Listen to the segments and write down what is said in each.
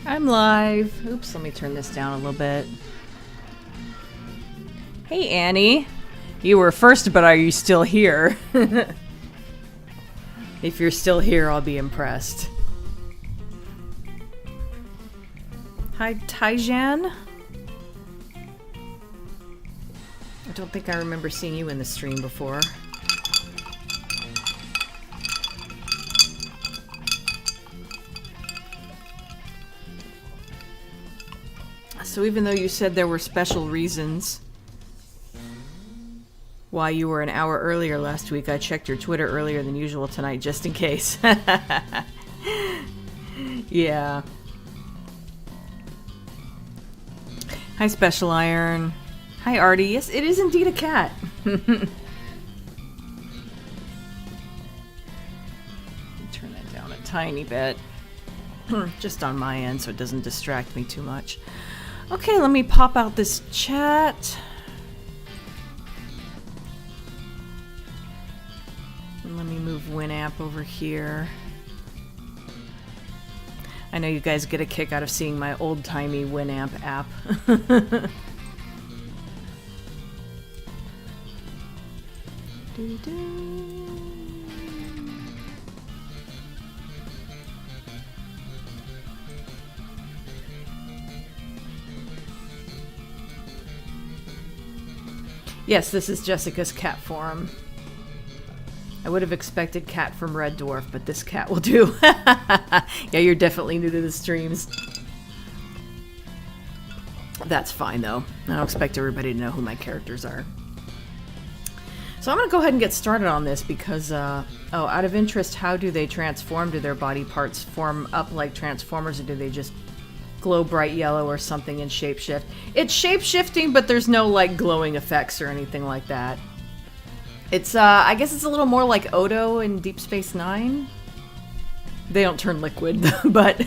I'm live. Oops, let me turn this down a little bit. Hey, Annie. You were first, but are you still here? If you're still here, I'll be impressed. Hi, Taijan. I don't think I remember seeing you in the stream before. So even though you said there were special reasons why you were an hour earlier last week, I checked your Twitter earlier than usual tonight just in case. Yeah. Hi, Special Iron. Hi, Artie. Yes, it is indeed a cat. Turn that down a tiny bit. Just on my end so it doesn't distract me too much. Okay, let me pop out this chat. And let me move Winamp over here. I know you guys get a kick out of seeing my old-timey Winamp app. Yes, this is Jessica's cat forum. I would have expected cat from Red Dwarf, but this cat will do. Yeah, you're definitely new to the streams. That's fine, though. I don't expect everybody to know who my characters are. So I'm going to go ahead and get started on this because, oh, out of interest, how do they transform? Do their body parts form up like Transformers, or do they just glow bright yellow or something and shapeshift? It's shape-shifting, but there's no, like, glowing effects or anything like that. It's, I guess it's a little more like Odo in Deep Space Nine. They don't turn liquid, but...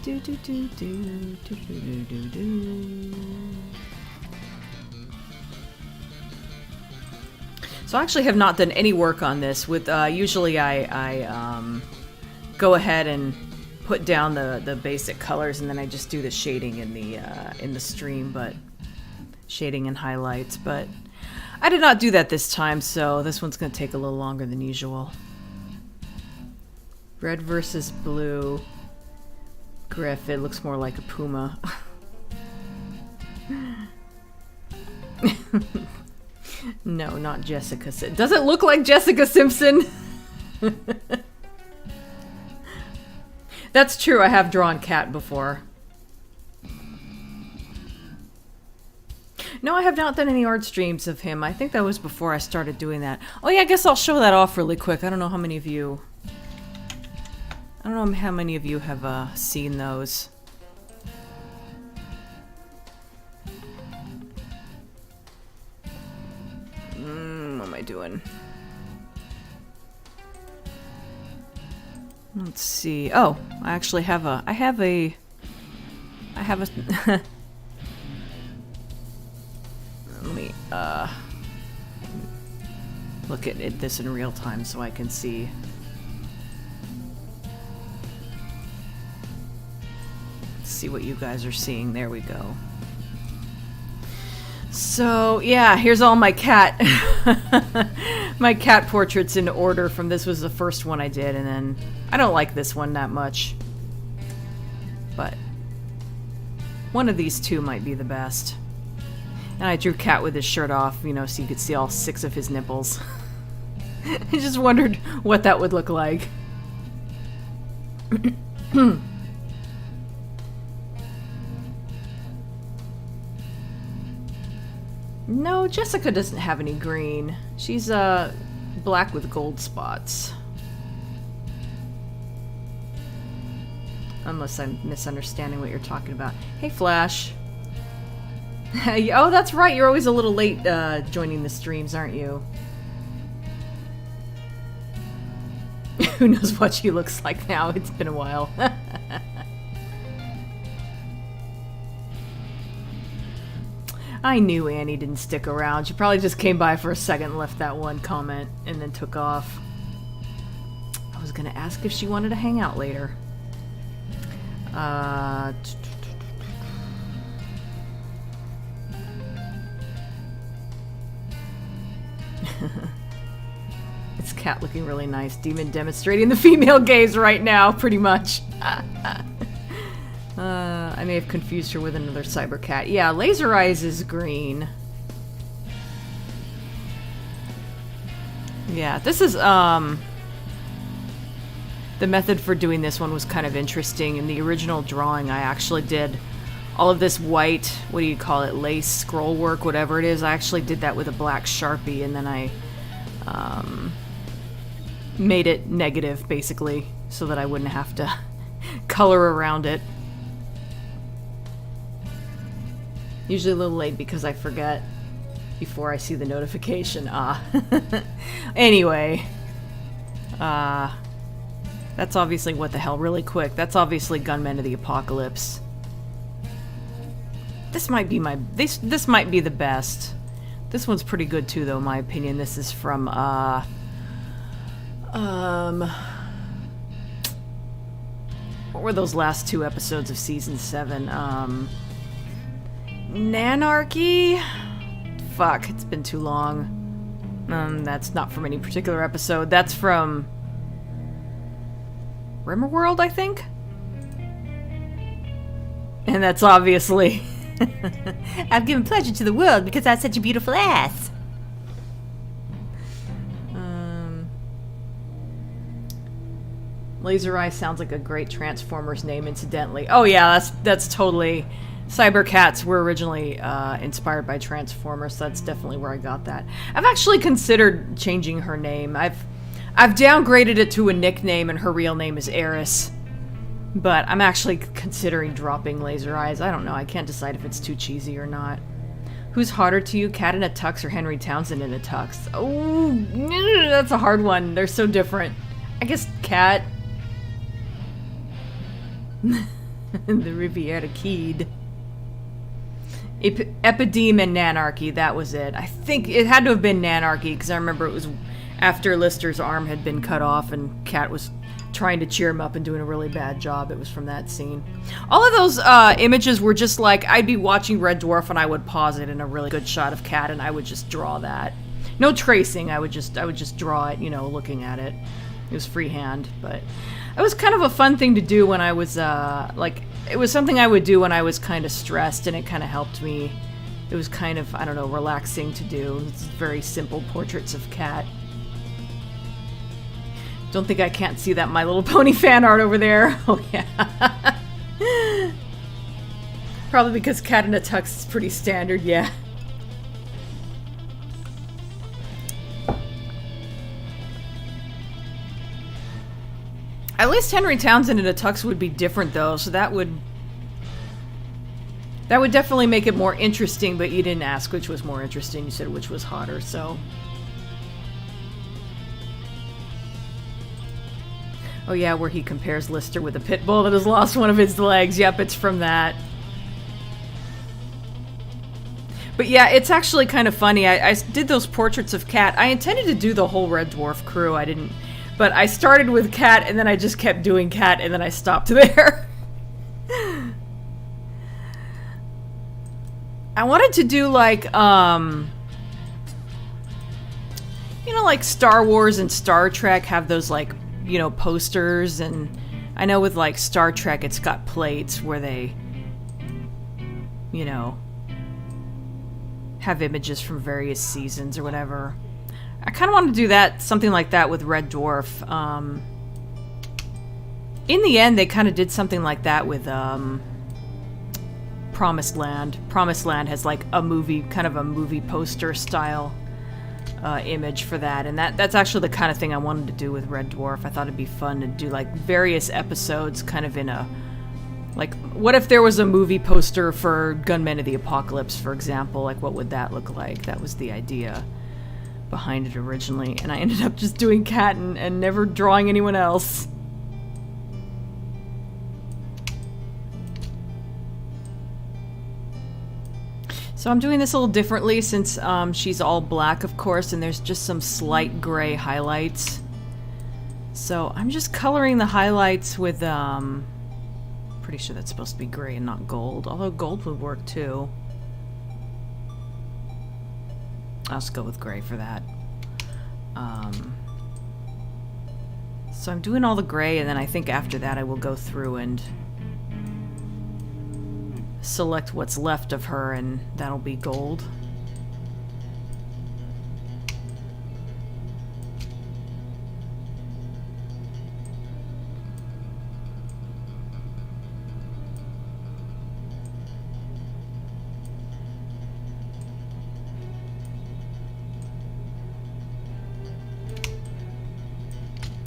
do do do do do do do do. So I actually have not done any work on this. With usually I go ahead and put down the basic colors, and then I just do the shading in the stream, but shading and highlights. But I did not do that this time, so this one's going to take a little longer than usual. Red versus blue. Griff, it looks more like a puma. No, not Jessica. Does it look like Jessica Simpson? That's true, I have drawn Cat before. No, I have not done any art streams of him. I think that was before I started doing that. Oh yeah, I guess I'll show that off really quick. I don't know how many of you... I don't know how many of you have seen those. What am I doing? Let's see. Oh, I actually have a... I have a... Let me, look at this in real time so I can see. See what you guys are seeing. There we go. So yeah, here's all my cat my cat portraits in order from this was the first one I did, and then I don't like this one that much, but one of these two might be the best. And I drew Cat with his shirt off, you know, so you could see all 6 of his nipples. I just wondered what that would look like. No, Jessica doesn't have any green. She's black with gold spots. Unless I'm misunderstanding what you're talking about. Hey, Flash. Oh, that's right. You're always a little late joining the streams, aren't you? Who knows what she looks like now? It's been a while. I knew Annie didn't stick around. She probably just came by for a second, left that one comment, and then took off. was gonna ask if she wanted to hang out later. It's Cat looking really nice. Demon demonstrating the female gaze right now, pretty much. I may have confused her with another Cybercat. Yeah, Laser Eyes is green. Yeah, this is, the method for doing this one was kind of interesting. In the original drawing, I actually did all of this white, what do you call it, lace, scroll work, whatever it is. I actually did that with a black Sharpie, and then I, made it negative, basically, so that I wouldn't have to color around it. Usually a little late because I forget before I see the notification. Anyway. That's obviously what the hell, really quick. That's obviously Gunmen of the Apocalypse. This might be my... This might be the best. This one's pretty good too, though, in my opinion. This is from, what were those last 2 episodes of Season 7? Nanarchy? Fuck, it's been too long. That's not from any particular episode. That's from... Rimmerworld, I think? And that's obviously... I've given pleasure to the world because I have such a beautiful ass. Laser Eye sounds like a great Transformers name, incidentally. Oh yeah, that's totally... Cybercats were originally inspired by Transformers, so that's definitely where I got that. I've actually considered changing her name. I've downgraded it to a nickname, and her real name is Eris. But I'm actually considering dropping Laser Eyes. I don't know. I can't decide if it's too cheesy or not. Who's hotter to you, Cat in a tux or Henry Townsend in a tux? Oh, that's a hard one. They're so different. I guess Cat. The Riviera Kid. Epideme and Nanarchy, that was it. I think it had to have been Nanarchy, because I remember it was after Lister's arm had been cut off and Cat was trying to cheer him up and doing a really bad job. It was from that scene. All of those images were just like, I'd be watching Red Dwarf and I would pause it in a really good shot of Cat and I would just draw that. No tracing, I would just draw it, you know, looking at it. It was freehand, but it was kind of a fun thing to do when I was, it was something I would do when I was kind of stressed, and it kind of helped me. It was kind of, I don't know, relaxing to do. It's very simple portraits of Cat. Don't think I can't see that My Little Pony fan art over there. Oh, yeah. Probably because Cat in a Tux is pretty standard, yeah. At least Henry Townsend in a tux would be different, though, so that would definitely make it more interesting, but you didn't ask which was more interesting. You said which was hotter, so... Oh yeah, where he compares Lister with a pit bull that has lost one of its legs. Yep, it's from that. But yeah, it's actually kind of funny. I did those portraits of Cat. I intended to do the whole Red Dwarf crew. I didn't... But I started with Cat, and then I just kept doing Cat, and then I stopped there. I wanted to do, like, you know, like Star Wars and Star Trek have those, like, you know, posters, and I know with, like, Star Trek, it's got plates where they, you know, have images from various seasons or whatever. I kind of want to do that, something like that with Red Dwarf. In the end, they kind of did something like that with Promised Land. Promised Land has like a movie, kind of a movie poster style image for that, and that's actually the kind of thing I wanted to do with Red Dwarf. I thought it'd be fun to do like various episodes, kind of in a like, what if there was a movie poster for Gunmen of the Apocalypse, for example? Like, what would that look like? That was the idea behind it originally, and I ended up just doing Cat and never drawing anyone else. So I'm doing this a little differently since she's all black, of course, and there's just some slight gray highlights. So I'm just coloring the highlights with, pretty sure that's supposed to be gray and not gold, although gold would work too. I'll just go with gray for that. So I'm doing all the gray, and then I think after that I will go through and select what's left of her, and that'll be gold.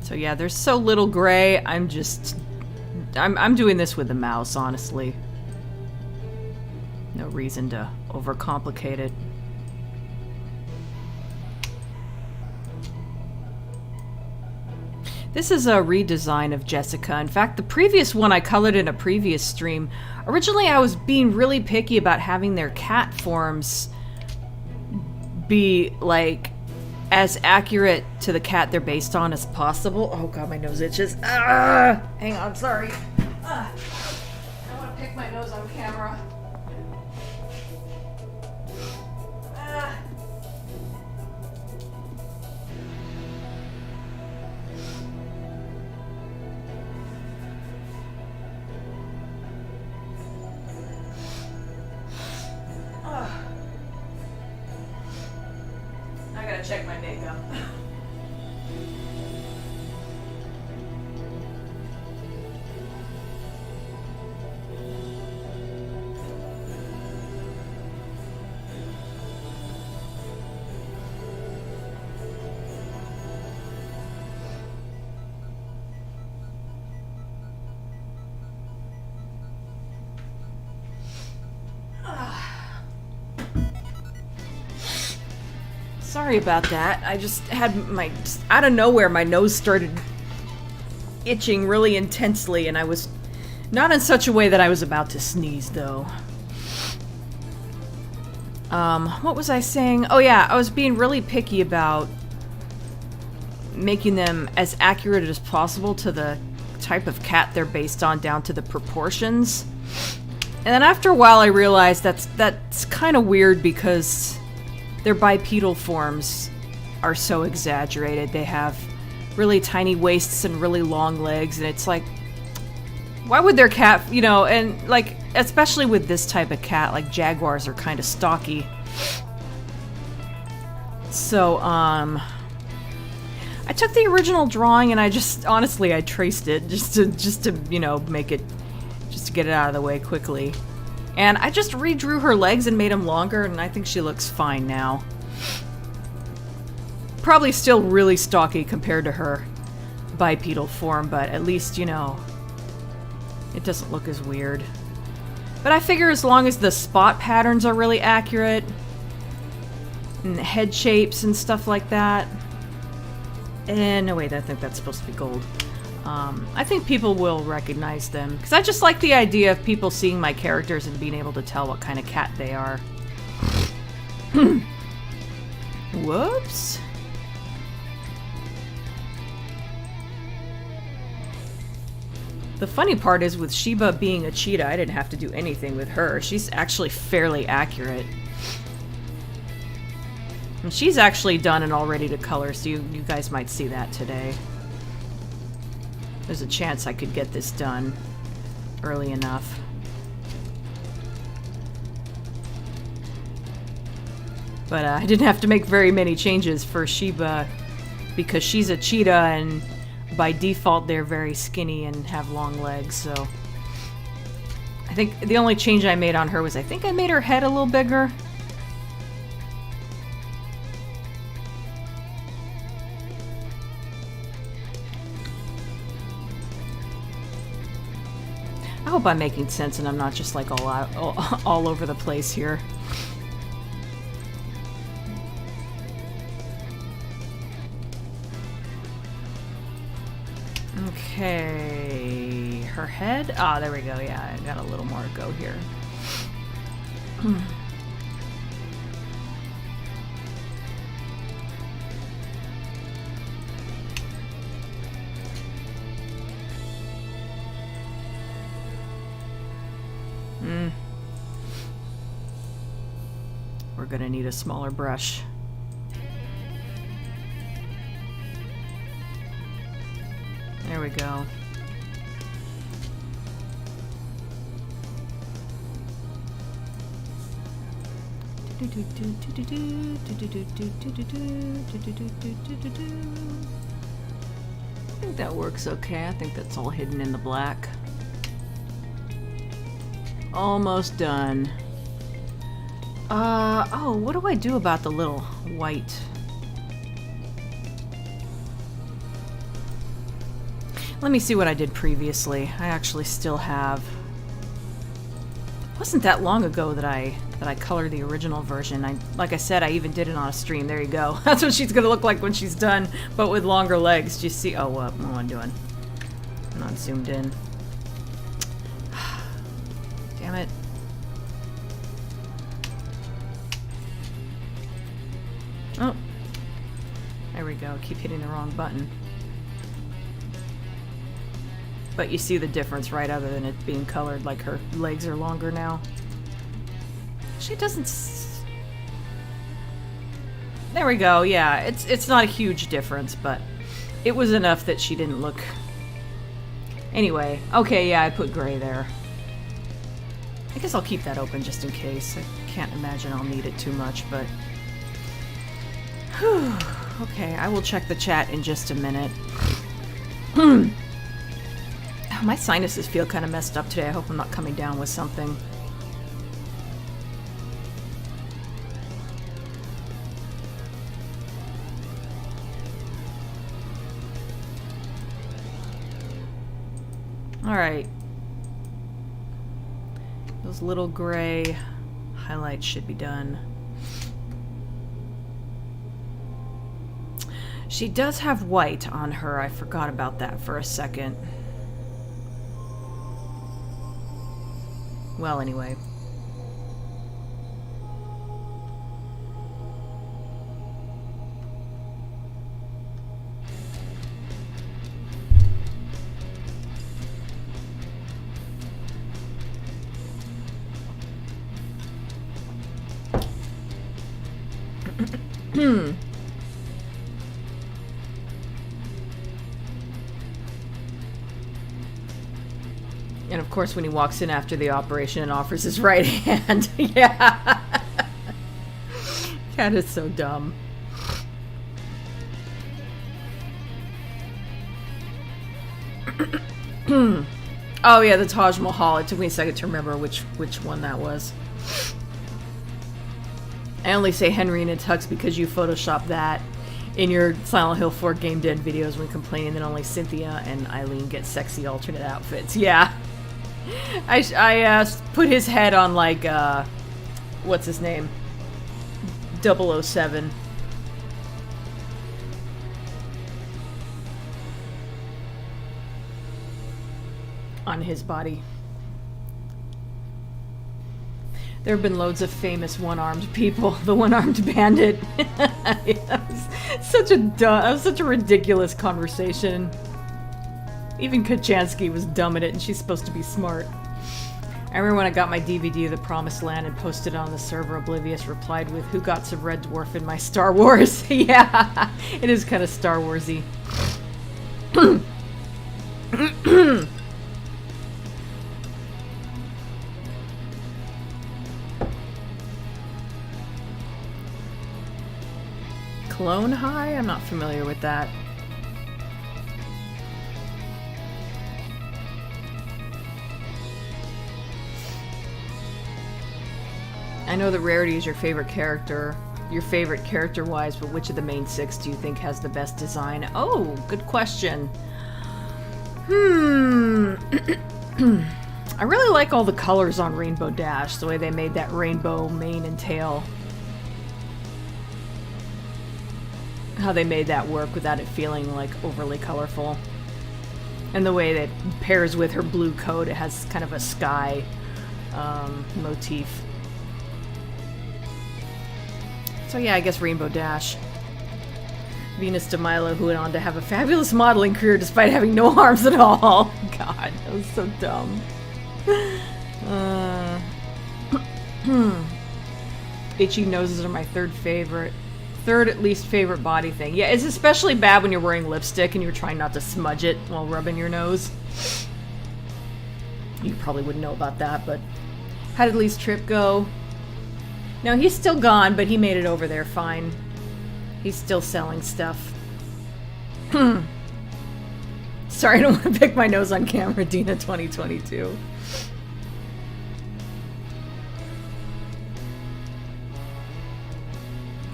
So yeah, there's so little gray, I'm doing this with the mouse, honestly. No reason to overcomplicate it. This is a redesign of Jessica. In fact, the previous one I colored in a previous stream. Originally, I was being really picky about having their cat forms be, like, as accurate to the cat they're based on as possible. Oh god, my nose itches. Ah! Hang on, sorry. I don't want to pick my nose on camera. Ah. I gotta check my makeup. Sorry about that. I just had out of nowhere, my nose started itching really intensely, and I was not in such a way that I was about to sneeze, though. What was I saying? Oh yeah, I was being really picky about making them as accurate as possible to the type of cat they're based on, down to the proportions. And then after a while I realized that's kind of weird because their bipedal forms are so exaggerated. They have really tiny waists and really long legs, and it's like, why would their cat, you know, and like, especially with this type of cat, like jaguars are kind of stocky. So, I took the original drawing and I just, honestly, I traced it just to, you know, make it, just to get it out of the way quickly. And I just redrew her legs and made them longer, and I think she looks fine now. Probably still really stocky compared to her bipedal form, but at least, you know, it doesn't look as weird. But I figure as long as the spot patterns are really accurate, and the head shapes and stuff like that. And no, wait, I think that's supposed to be gold. I think people will recognize them, because I just like the idea of people seeing my characters and being able to tell what kind of cat they are. Whoops. The funny part is, with Sheba being a cheetah, I didn't have to do anything with her. She's actually fairly accurate. And she's actually done and all ready to color, so you guys might see that today. There's a chance I could get this done early enough. But I didn't have to make very many changes for Sheba because she's a cheetah, and by default they're very skinny and have long legs, so I think the only change I made on her was I think I made her head a little bigger. I hope I'm making sense and I'm not just like all over the place here. Okay, her head? Ah, there we go. Yeah, I got a little more to go here. gonna need a smaller brush. There we go. I think that works okay. I think that's all hidden in the black. Almost done. Oh, what do I do about the little white? Let me see what I did previously. I actually still have... It wasn't that long ago that I colored the original version. Like I said, I even did it on a stream. There you go. That's what she's gonna look like when she's done, but with longer legs. Do you see? Oh, what am I doing? I'm not zoomed in. Damn it. Oh. There we go. Keep hitting the wrong button. But you see the difference, right? Other than it being colored, like her legs are longer now. She doesn't... There we go, yeah. It's not a huge difference, but it was enough that she didn't look... Anyway, okay, yeah, I put gray there. I guess I'll keep that open just in case. I can't imagine I'll need it too much, but... Whew. Okay, I will check the chat in just a minute. My sinuses feel kind of messed up today. I hope I'm not coming down with something. Alright. Those little gray highlights should be done. She does have white on her. I forgot about that for a second. Well, anyway. And of course, when he walks in after the operation and offers his right hand. Yeah. Cat is so dumb. Oh yeah, the Taj Mahal. It took me a second to remember which one that was. I only say Henrietta Tux because you photoshopped that in your Silent Hill 4 Game Den videos when complaining that only Cynthia and Eileen get sexy alternate outfits. Yeah. I put his head on, like, what's his name? 007. On his body. There have been loads of famous one-armed people. The one-armed bandit. Yeah, such a ridiculous conversation. Even Kachansky was dumb at it, and she's supposed to be smart. I remember when I got my DVD of The Promised Land and posted it on the server, Oblivious replied with, "Who got some Red Dwarf in my Star Wars?" Yeah, it is kind of Star Wars-y. Clone High? I'm not familiar with that. I know that Rarity is your favorite character, wise, but which of the main 6 do you think has the best design? Oh, good question. I really like all the colors on Rainbow Dash, the way they made that rainbow mane and tail. How they made that work without it feeling like overly colorful. And the way that pairs with her blue coat, it has kind of a sky motif. So yeah, I guess Rainbow Dash. Venus de Milo, who went on to have a fabulous modeling career despite having no arms at all. God, that was so dumb. Itchy noses are my third at least favorite body thing. Yeah, it's especially bad when you're wearing lipstick and you're trying not to smudge it while rubbing your nose. You probably wouldn't know about that, but how did Lee's trip go? No, he's still gone, but he made it over there fine. He's still selling stuff. Sorry, I don't want to pick my nose on camera, Dina 2022.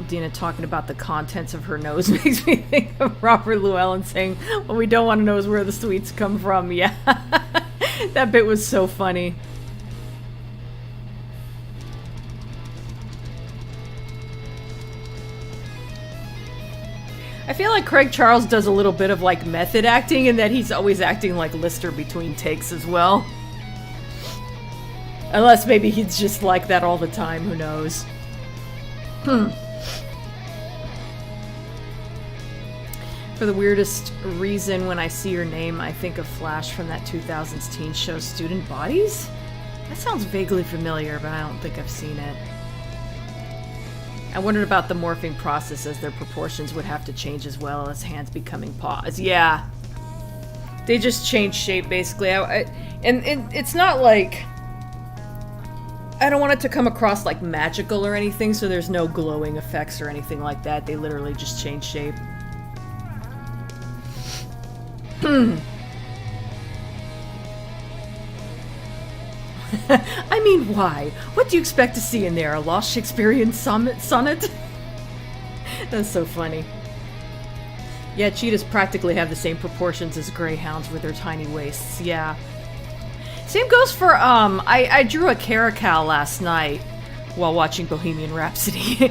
Dina talking about the contents of her nose makes me think of Robert Llewellyn saying, "What we don't want to know is where the sweets come from." Yeah, that bit was so funny. I feel like Craig Charles does a little bit of like method acting in that he's always acting like Lister between takes as well. Unless maybe he's just like that all the time, who knows. For the weirdest reason, when I see your name, I think of Flash from that 2000s teen show Student Bodies? That sounds vaguely familiar, but I don't think I've seen it. I wondered about the morphing process, as their proportions would have to change as well as hands becoming paws. Yeah. They just change shape, basically. And it's not like... I don't want it to come across like magical or anything, so there's no glowing effects or anything like that. They literally just change shape. I mean, why? What do you expect to see in there? A lost Shakespearean sonnet? That's so funny. Yeah, cheetahs practically have the same proportions as greyhounds with their tiny waists. Yeah. Same goes for, I drew a caracal last night while watching Bohemian Rhapsody.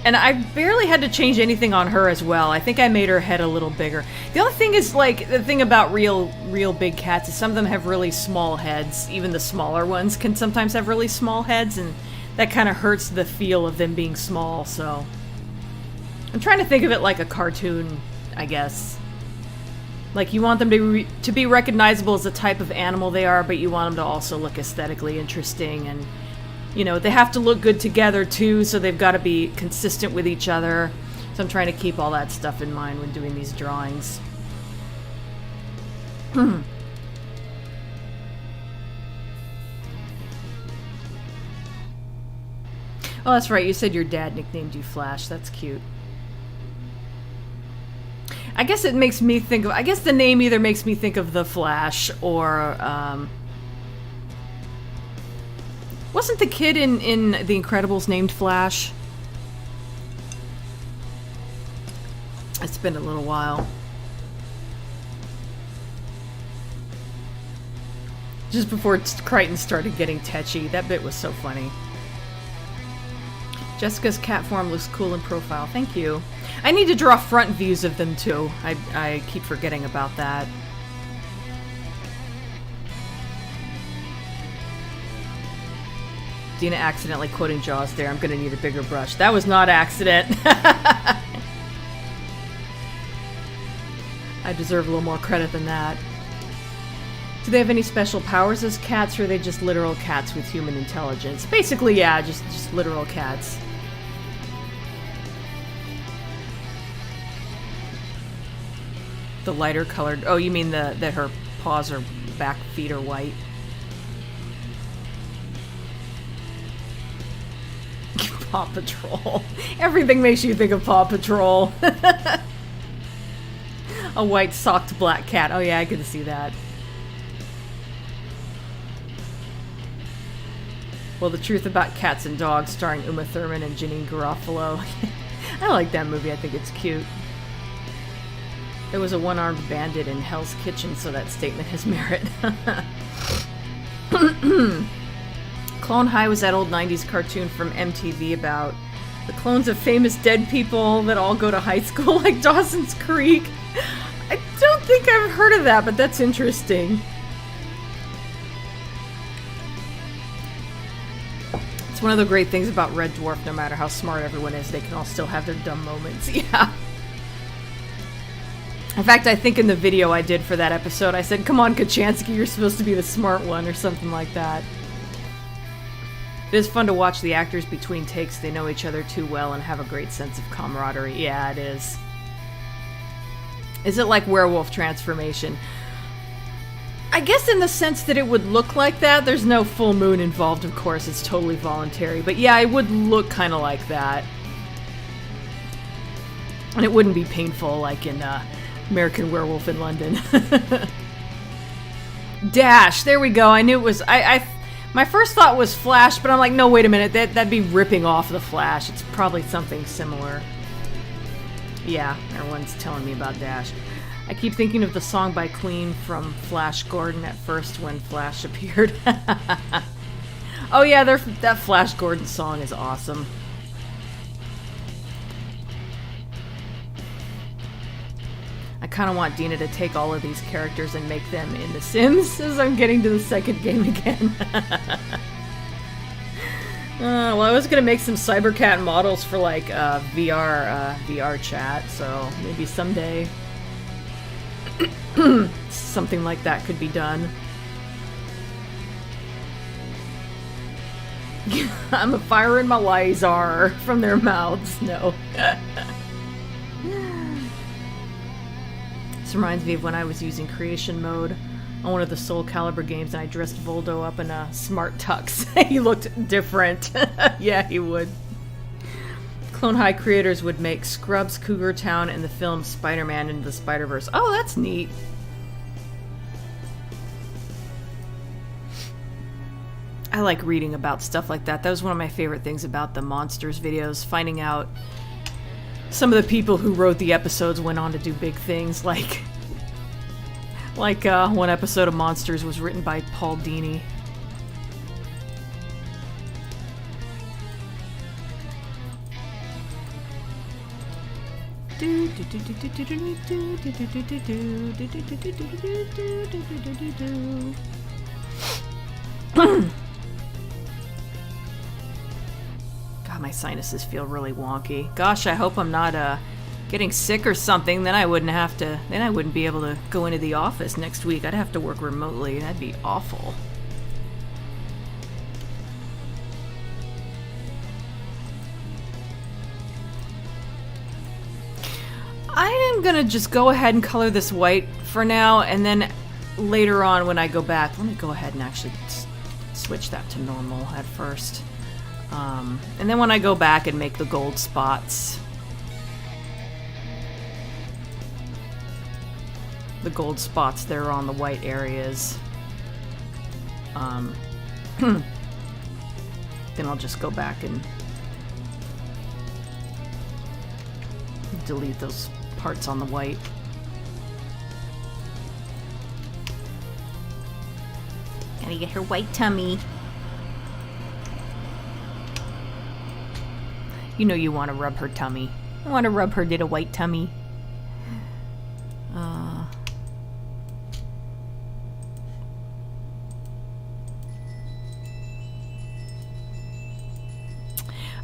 and I barely had to change anything on her as well. I think I made her head a little bigger. The only thing is, like, the thing about real big cats is some of them have really small heads. Even the smaller ones can sometimes have really small heads, and that kind of hurts the feel of them being small, so... I'm trying to think of it like a cartoon, I guess. Like, you want them to be recognizable as the type of animal they are, but you want them to also look aesthetically interesting, and... You know, they have to look good together, too, so they've got to be consistent with each other. So I'm trying to keep all that stuff in mind when doing these drawings. Oh, that's right. You said your dad nicknamed you Flash. That's cute. I guess it makes me think of... I guess the name either makes me think of The Flash or... Wasn't the kid in The Incredibles named Flash? It's been a little while. Just before Crichton started getting tetchy. That bit was so funny. Jessica's cat form looks cool in profile. Thank you. I need to draw front views of them too. I keep forgetting about that. Dina accidentally quoting Jaws there. I'm gonna need a bigger brush. That was not accident. I deserve a little more credit than that. Do they have any special powers as cats, or are they just literal cats with human intelligence? Basically, yeah, just literal cats. The lighter colored... Oh, you mean that her paws or back feet are white? Paw Patrol. Everything makes you think of Paw Patrol. A white socked black cat. Oh yeah, I could see that. Well, the Truth About Cats and Dogs, starring Uma Thurman and Janine Garofalo. I like that movie. I think it's cute. There was a one-armed bandit in Hell's Kitchen, so that statement has merit. Clone High was that old 90s cartoon from MTV about the clones of famous dead people that all go to high school, like Dawson's Creek. I don't think I've heard of that, but that's interesting. It's one of the great things about Red Dwarf. No matter how smart everyone is, they can all still have their dumb moments. Yeah. In fact, I think in the video I did for that episode, I said, "Come on, Kachansky, you're supposed to be the smart one," or something like that. It is fun to watch the actors between takes. They know each other too well and have a great sense of camaraderie. Yeah, it is. Is it like werewolf transformation? I guess in the sense that it would look like that. There's no full moon involved, of course. It's totally voluntary. But yeah, it would look kind of like that. And it wouldn't be painful like in American Werewolf in London. Dash. There we go. I knew it was... My first thought was Flash, but I'm like, no, wait a minute. That'd be ripping off the Flash. It's probably something similar. Yeah, everyone's telling me about Dash. I keep thinking of the song by Queen from Flash Gordon at first when Flash appeared. Oh yeah, that Flash Gordon song is awesome. I kind of want Dina to take all of these characters and make them in The Sims as I'm getting to the second game again. Well, I was going to make some Cyborcat models for like VR chat, so maybe someday something like that could be done. I'm a firing my laser from their mouths. No. This reminds me of when I was using creation mode on one of the Soul Calibur games and I dressed Voldo up in a smart tux. He looked different. Yeah, he would. Clone High creators would make Scrubs, Cougar Town, and the film Spider-Man into the Spider-Verse. Oh, that's neat. I like reading about stuff like that. That was one of my favorite things about the Monsters videos, finding out some of the people who wrote the episodes went on to do big things, like one episode of Monsters was written by Paul Dini. God, my sinuses feel really wonky. Gosh, I hope I'm not getting sick or something. Then I wouldn't be able to go into the office next week. I'd have to work remotely. That'd be awful. I am gonna just go ahead and color this white for now, and then later on when I go back, let me go ahead and actually switch that to normal at first. And then when I go back and make the gold spots, there on the white areas, then I'll just go back and delete those parts on the white. Gotta get her white tummy. You know you want to rub her tummy. I want to rub her little white tummy.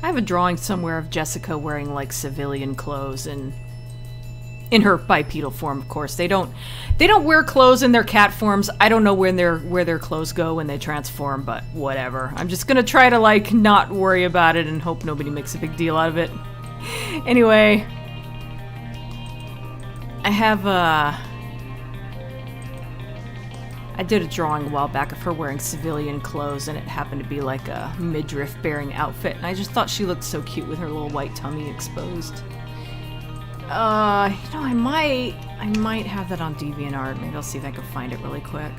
I have a drawing somewhere of Jessica wearing like civilian clothes and in her bipedal form, of course. They don't wear clothes in their cat forms. I don't know where their clothes go when they transform, but whatever. I'm just gonna try to like not worry about it and hope nobody makes a big deal out of it. Anyway, I have I did a drawing a while back of her wearing civilian clothes, and it happened to be like a midriff-bearing outfit, and I just thought she looked so cute with her little white tummy exposed. You know, I might have that on DeviantArt. Maybe I'll see if I can find it really quick.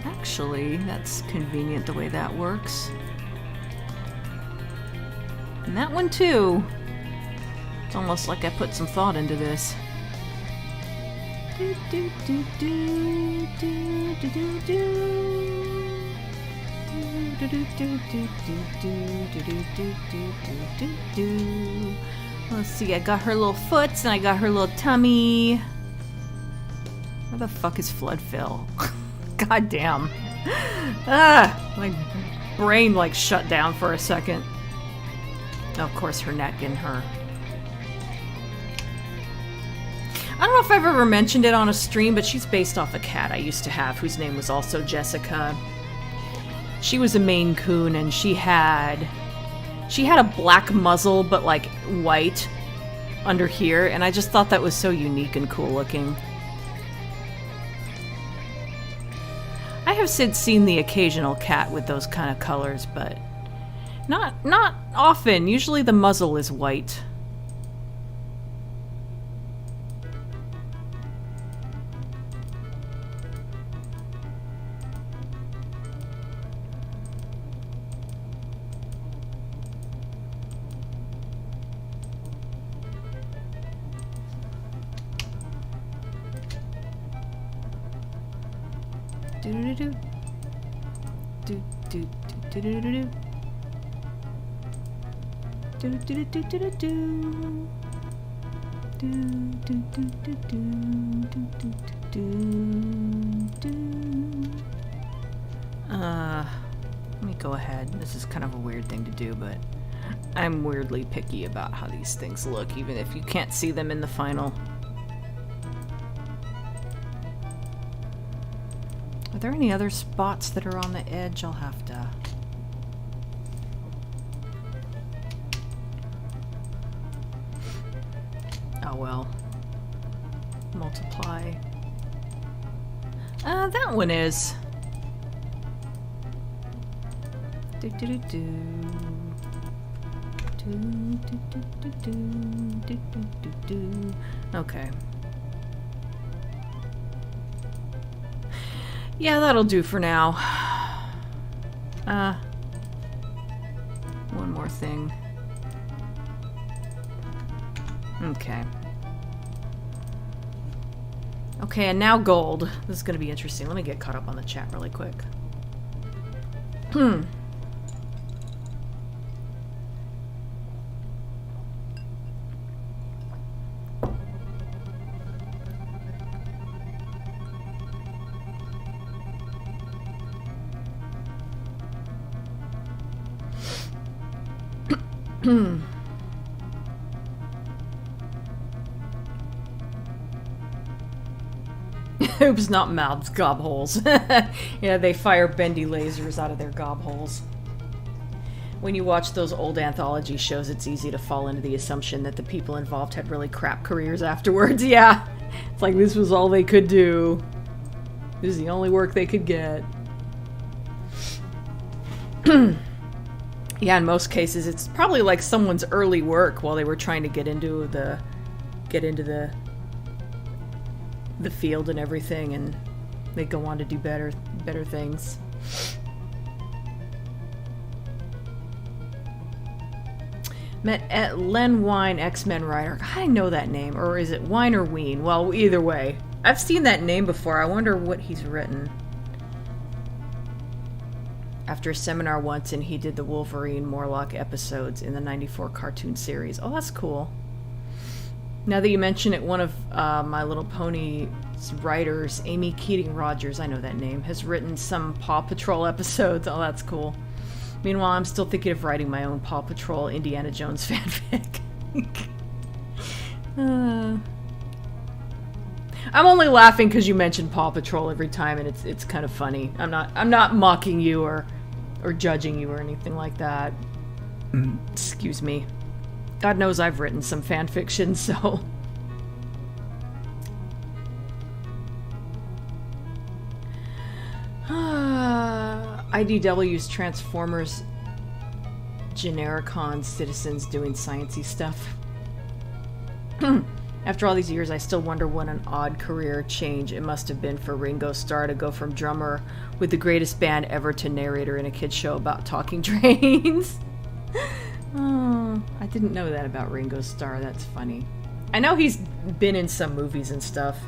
Actually, that's convenient the way that works. And that one too. It's almost like I put some thought into this. Let's see, I got her little foots and I got her little tummy. Where the fuck is Floodfill? God damn. My brain like shut down for a second. Oh, of course, her neck and her. I don't know if I've ever mentioned it on a stream, but she's based off a cat I used to have whose name was also Jessica. She was a Maine Coon, and she had a black muzzle, but like white under here, and I just thought that was so unique and cool looking. I have since seen the occasional cat with those kind of colors, but not often. Usually the muzzle is white. Let me go ahead. This is kind of a weird thing to do, but I'm weirdly picky about how these things look, even if you can't see them in the final. Are there any other spots that are on the edge? I'll have to... Oh well. Multiply. That one is. Okay. Yeah, that'll do for now. One more thing. Okay. Okay, and now gold. This is gonna be interesting. Let me get caught up on the chat really quick. Oops, not mouths, gob holes. Yeah, they fire bendy lasers out of their gob holes. When you watch those old anthology shows, it's easy to fall into the assumption that the people involved had really crap careers afterwards. Yeah, it's like this was all they could do. This is the only work they could get. Yeah, in most cases, it's probably like someone's early work while they were trying to get into the field and everything, and they go on to do better things. Met Len Wein, X-Men writer. I know that name, or is it Wein or Ween? Well, either way, I've seen that name before. I wonder what he's written. After a seminar once, and he did the Wolverine Morlock episodes in the '94 cartoon series. Oh, that's cool. Now that you mention it, one of My Little Pony's writers, Amy Keating Rogers, I know that name, has written some Paw Patrol episodes. Oh, that's cool. Meanwhile, I'm still thinking of writing my own Paw Patrol Indiana Jones fanfic. I'm only laughing because you mention Paw Patrol every time, and it's kind of funny. I'm not mocking you or judging you or anything like that. Excuse me. God knows I've written some fan fiction, so... IDW's Transformers Genericon citizens doing sciencey stuff. After all these years, I still wonder what an odd career change it must have been for Ringo Starr to go from drummer with the greatest band ever to narrator in a kid's show about talking trains. Oh, I didn't know that about Ringo Starr. That's funny. I know he's been in some movies and stuff.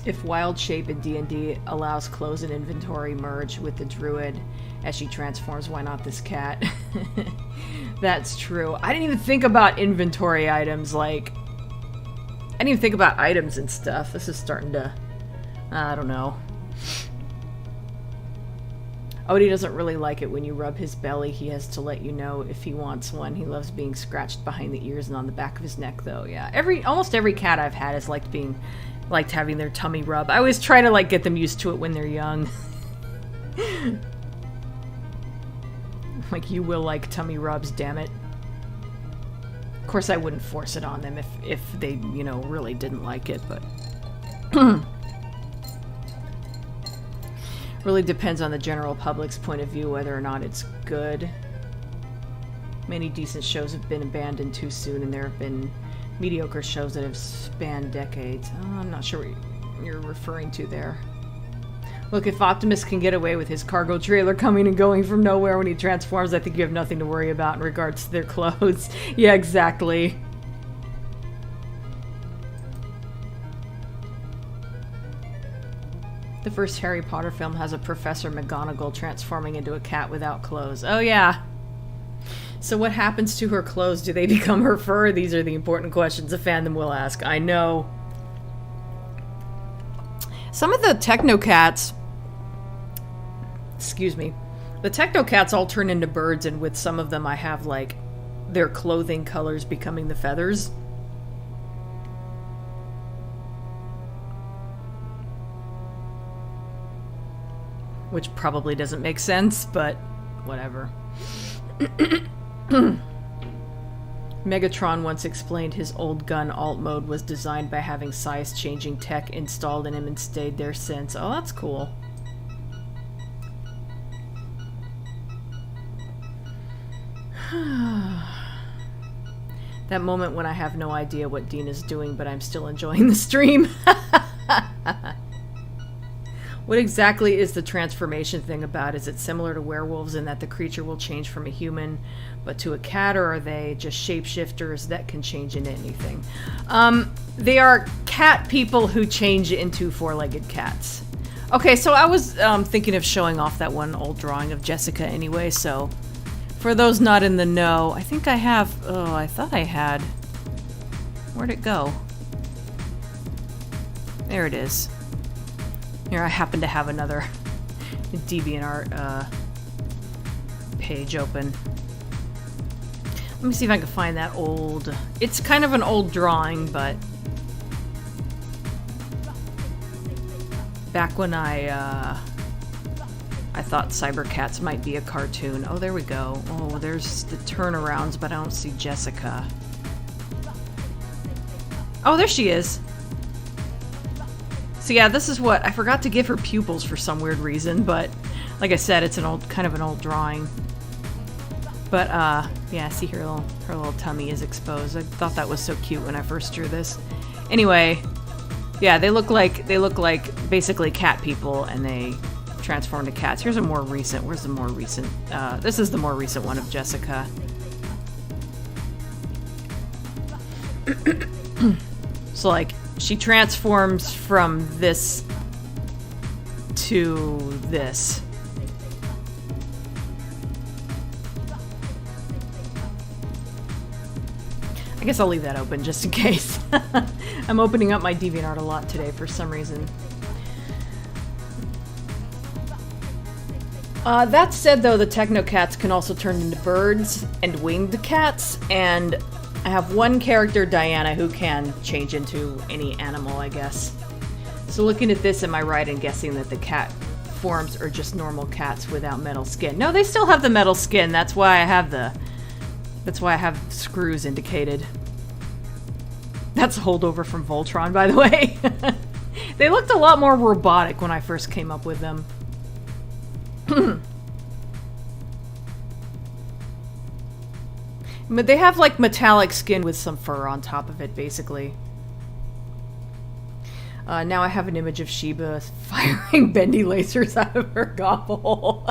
If Wild Shape in D&D allows clothes and inventory merge with the druid as she transforms, why not this cat? That's true. I didn't even think about inventory items, like... I didn't even think about items and stuff. This is starting to... I don't know. Odie doesn't really like it when you rub his belly. He has to let you know if he wants one. He loves being scratched behind the ears and on the back of his neck, though. Yeah, almost every cat I've had has liked having their tummy rub. I always try to like get them used to it when they're young. Like, you will like tummy rubs, damn it. Of course, I wouldn't force it on them if they, you know, really didn't like it, but really depends on the general public's point of view whether or not it's good. Many decent shows have been abandoned too soon, and there have been mediocre shows that have spanned decades. Oh, I'm not sure what you're referring to there. Look, if Optimus can get away with his cargo trailer coming and going from nowhere when he transforms, I think you have nothing to worry about in regards to their clothes. Yeah, exactly. The first Harry Potter film has a Professor McGonagall transforming into a cat without clothes. Oh, yeah. So what happens to her clothes? Do they become her fur? These are the important questions a fandom will ask. I know. Some of the Technocats... Excuse me. The Technocats all turn into birds, and with some of them I have, like, their clothing colors becoming the feathers. Which probably doesn't make sense, but whatever. Megatron once explained his old gun alt mode was designed by having size-changing tech installed in him and stayed there since. Oh, that's cool. That moment when I have no idea what Dean is doing, but I'm still enjoying the stream. What exactly is the transformation thing about? Is it similar to werewolves in that the creature will change from a human but to a cat, or are they just shapeshifters that can change into anything? They are cat people who change into four-legged cats. Okay, so I was thinking of showing off that one old drawing of Jessica anyway, so for those not in the know, I think I have... Oh, I thought I had... Where'd it go? There it is. Here, I happen to have another DeviantArt page open. Let me see if I can find that old... It's kind of an old drawing, but... Back when I thought Cybercats might be a cartoon. Oh, there we go. Oh, there's the turnarounds, but I don't see Jessica. Oh, there she is. So yeah, this is what... I forgot to give her pupils for some weird reason, but like I said, it's an old, kind of an old drawing. But, yeah, see her little tummy is exposed. I thought that was so cute when I first drew this. Anyway, yeah, they look like basically cat people, and they transform to cats. Here's a more recent... Where's the more recent? This is the more recent one of Jessica. So, like, she transforms from this to this. I guess I'll leave that open just in case. I'm opening up my DeviantArt a lot today for some reason. That said, though, the Technocats can also turn into birds and winged cats, and I have one character, Diana, who can change into any animal, I guess. So looking at this, am I right in guessing that the cat forms are just normal cats without metal skin? No, they still have the metal skin. That's why I have screws indicated. That's a holdover from Voltron, by the way. They looked a lot more robotic when I first came up with them. But they have, like, metallic skin with some fur on top of it, basically. Now I have an image of Sheba firing bendy lasers out of her gobble.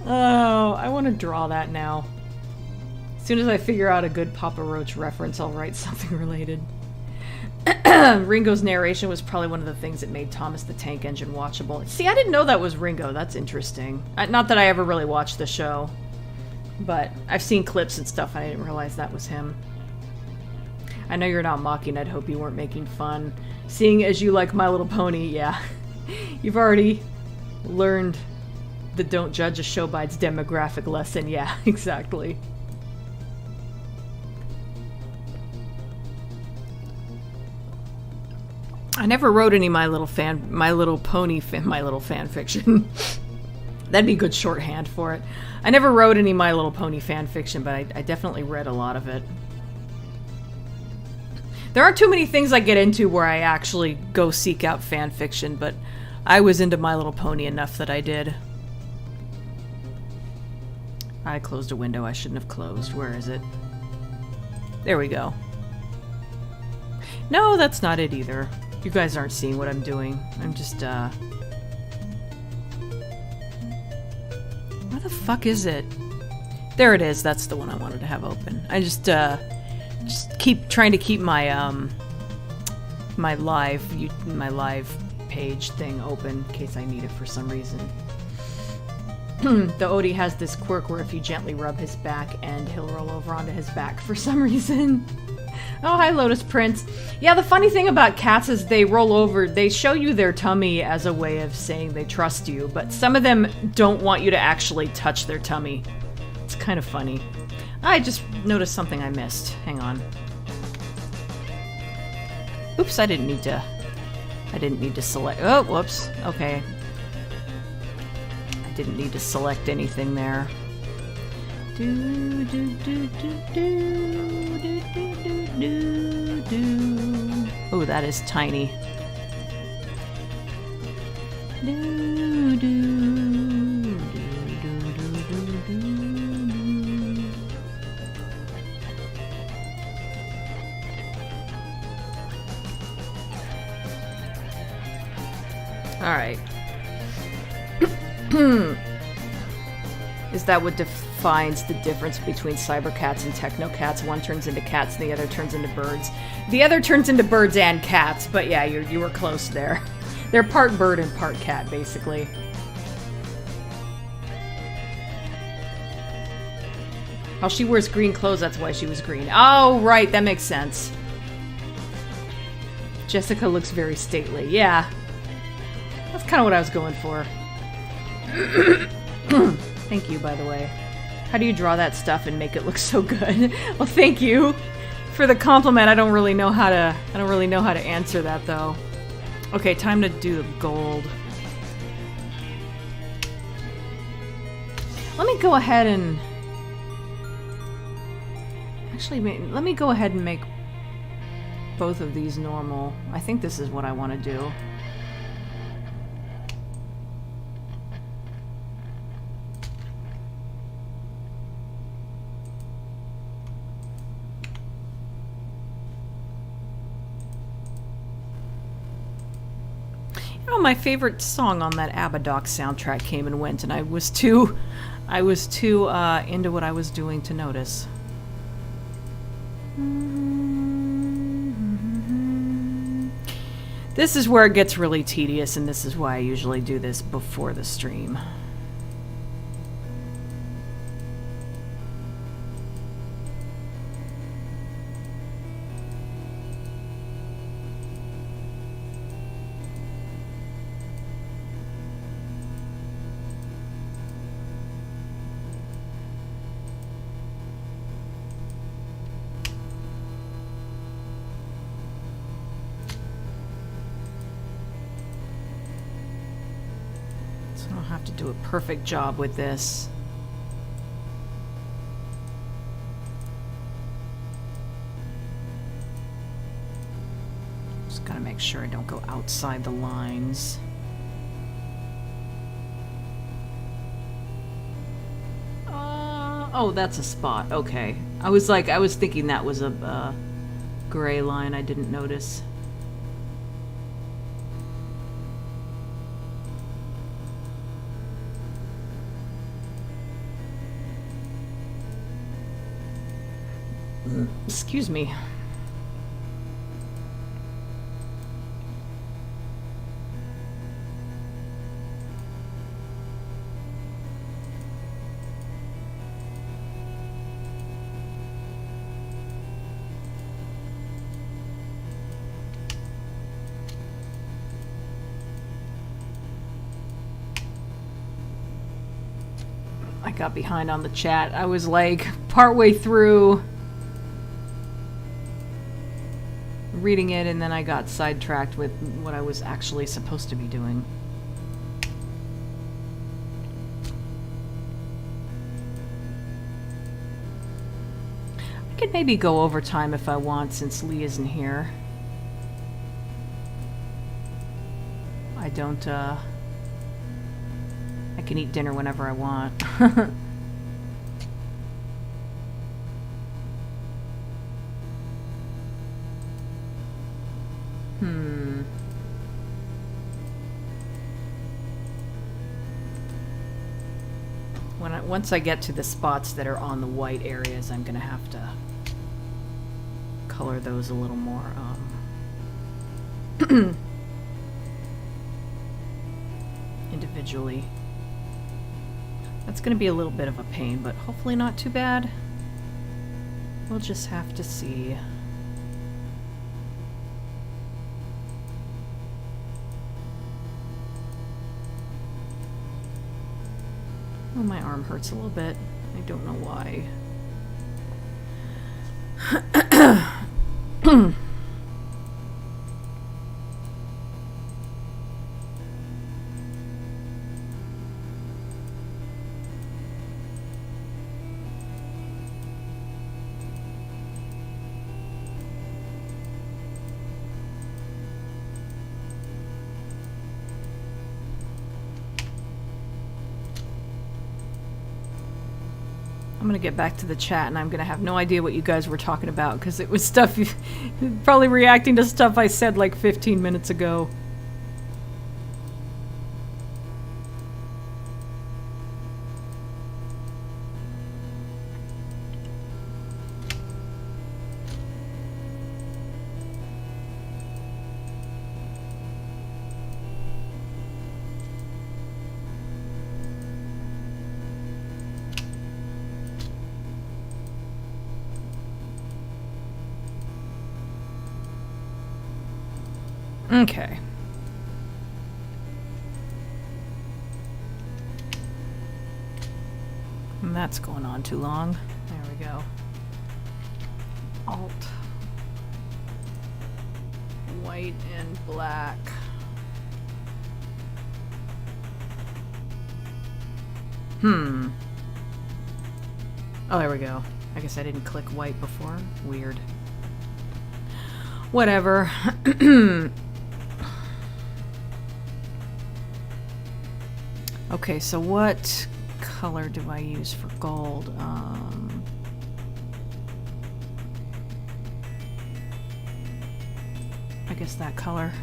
Oh, I want to draw that now. As soon as I figure out a good Papa Roach reference, I'll write something related. Ringo's narration was probably one of the things that made Thomas the Tank Engine watchable. See, I didn't know that was Ringo. That's interesting. Not that I ever really watched the show, but I've seen clips and stuff, and I didn't realize that was him. I know you're not mocking. I'd hope you weren't making fun. Seeing as you like My Little Pony, yeah. You've already learned the don't judge a show by its demographic lesson. Yeah, exactly. I never wrote any My Little Pony fan fiction. That'd be good shorthand for it. I never wrote any My Little Pony fan fiction, but I definitely read a lot of it. There aren't too many things I get into where I actually go seek out fan fiction, but I was into My Little Pony enough that I did. I closed a window I shouldn't have closed. Where is it? There we go. No, that's not it either. You guys aren't seeing what I'm doing. I'm just, Where the fuck is it? There it is. That's the one I wanted to have open. I just keep trying to keep my, my live page thing open in case I need it for some reason. The Odie has this quirk where if you gently rub his back and he'll roll over onto his back for some reason. Oh, hi, Lotus Prince. Yeah, the funny thing about cats is they roll over. They show you their tummy as a way of saying they trust you, but some of them don't want you to actually touch their tummy. It's kind of funny. I just noticed something I missed. Hang on. Oops, I didn't need to select. Oh, whoops. Okay. I didn't need to select anything there. Do, do, do, do, do, do, do, do, do. Oh, that is tiny. Do, do, do, do, do, do. All right. Is that what defines the difference between cybercats and technocats? One turns into cats and the other turns into birds. The other turns into birds and cats, but yeah, you were close there. They're part bird and part cat, basically. Oh, she wears green clothes, that's why she was green. Oh, right, that makes sense. Jessica looks very stately. Yeah. That's kind of what I was going for. Thank you, by the way. How do you draw that stuff and make it look so good? Well, thank you for the compliment. I don't really know how to answer that though. Okay, time to do the gold. Let me go ahead and let me go ahead and make both of these normal. I think this is what I want to do. My favorite song on that Abadox soundtrack came and went, and I was too into what I was doing to notice. This is where it gets really tedious, and this is why I usually do this before the stream. Do a perfect job with this. Just gotta make sure I don't go outside the lines. Oh, that's a spot. Okay. I was thinking that was a gray line I didn't notice. Excuse me. got behind on the chat. I was like partway through reading it, and then I got sidetracked with what I was actually supposed to be doing. I could maybe go overtime if I want, since Lee isn't here. I don't, I can eat dinner whenever I want. Once I get to the spots that are on the white areas, I'm gonna have to color those a little more, individually. That's gonna be a little bit of a pain, but hopefully not too bad. We'll just have to see. Oh, my arm hurts a little bit. I don't know why. I'm gonna get back to the chat, and I'm gonna have no idea what you guys were talking about, because it was stuff probably reacting to stuff I said like 15 minutes ago. Okay. And that's going on too long. There we go. Alt. White and black. Oh, there we go. I guess I didn't click white before. Weird. Whatever. Okay, so what color do I use for gold? I guess that color.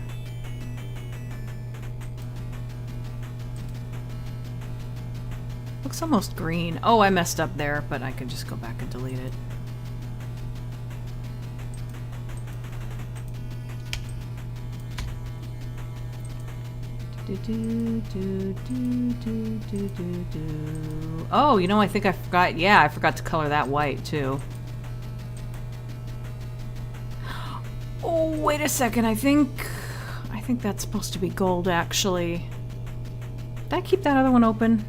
Looks almost green. Oh, I messed up there, but I can just go back and delete it. Oh, you know, I think I forgot. Yeah, I forgot to color that white too. Oh, wait a second. I think that's supposed to be gold, actually. Did I keep that other one open?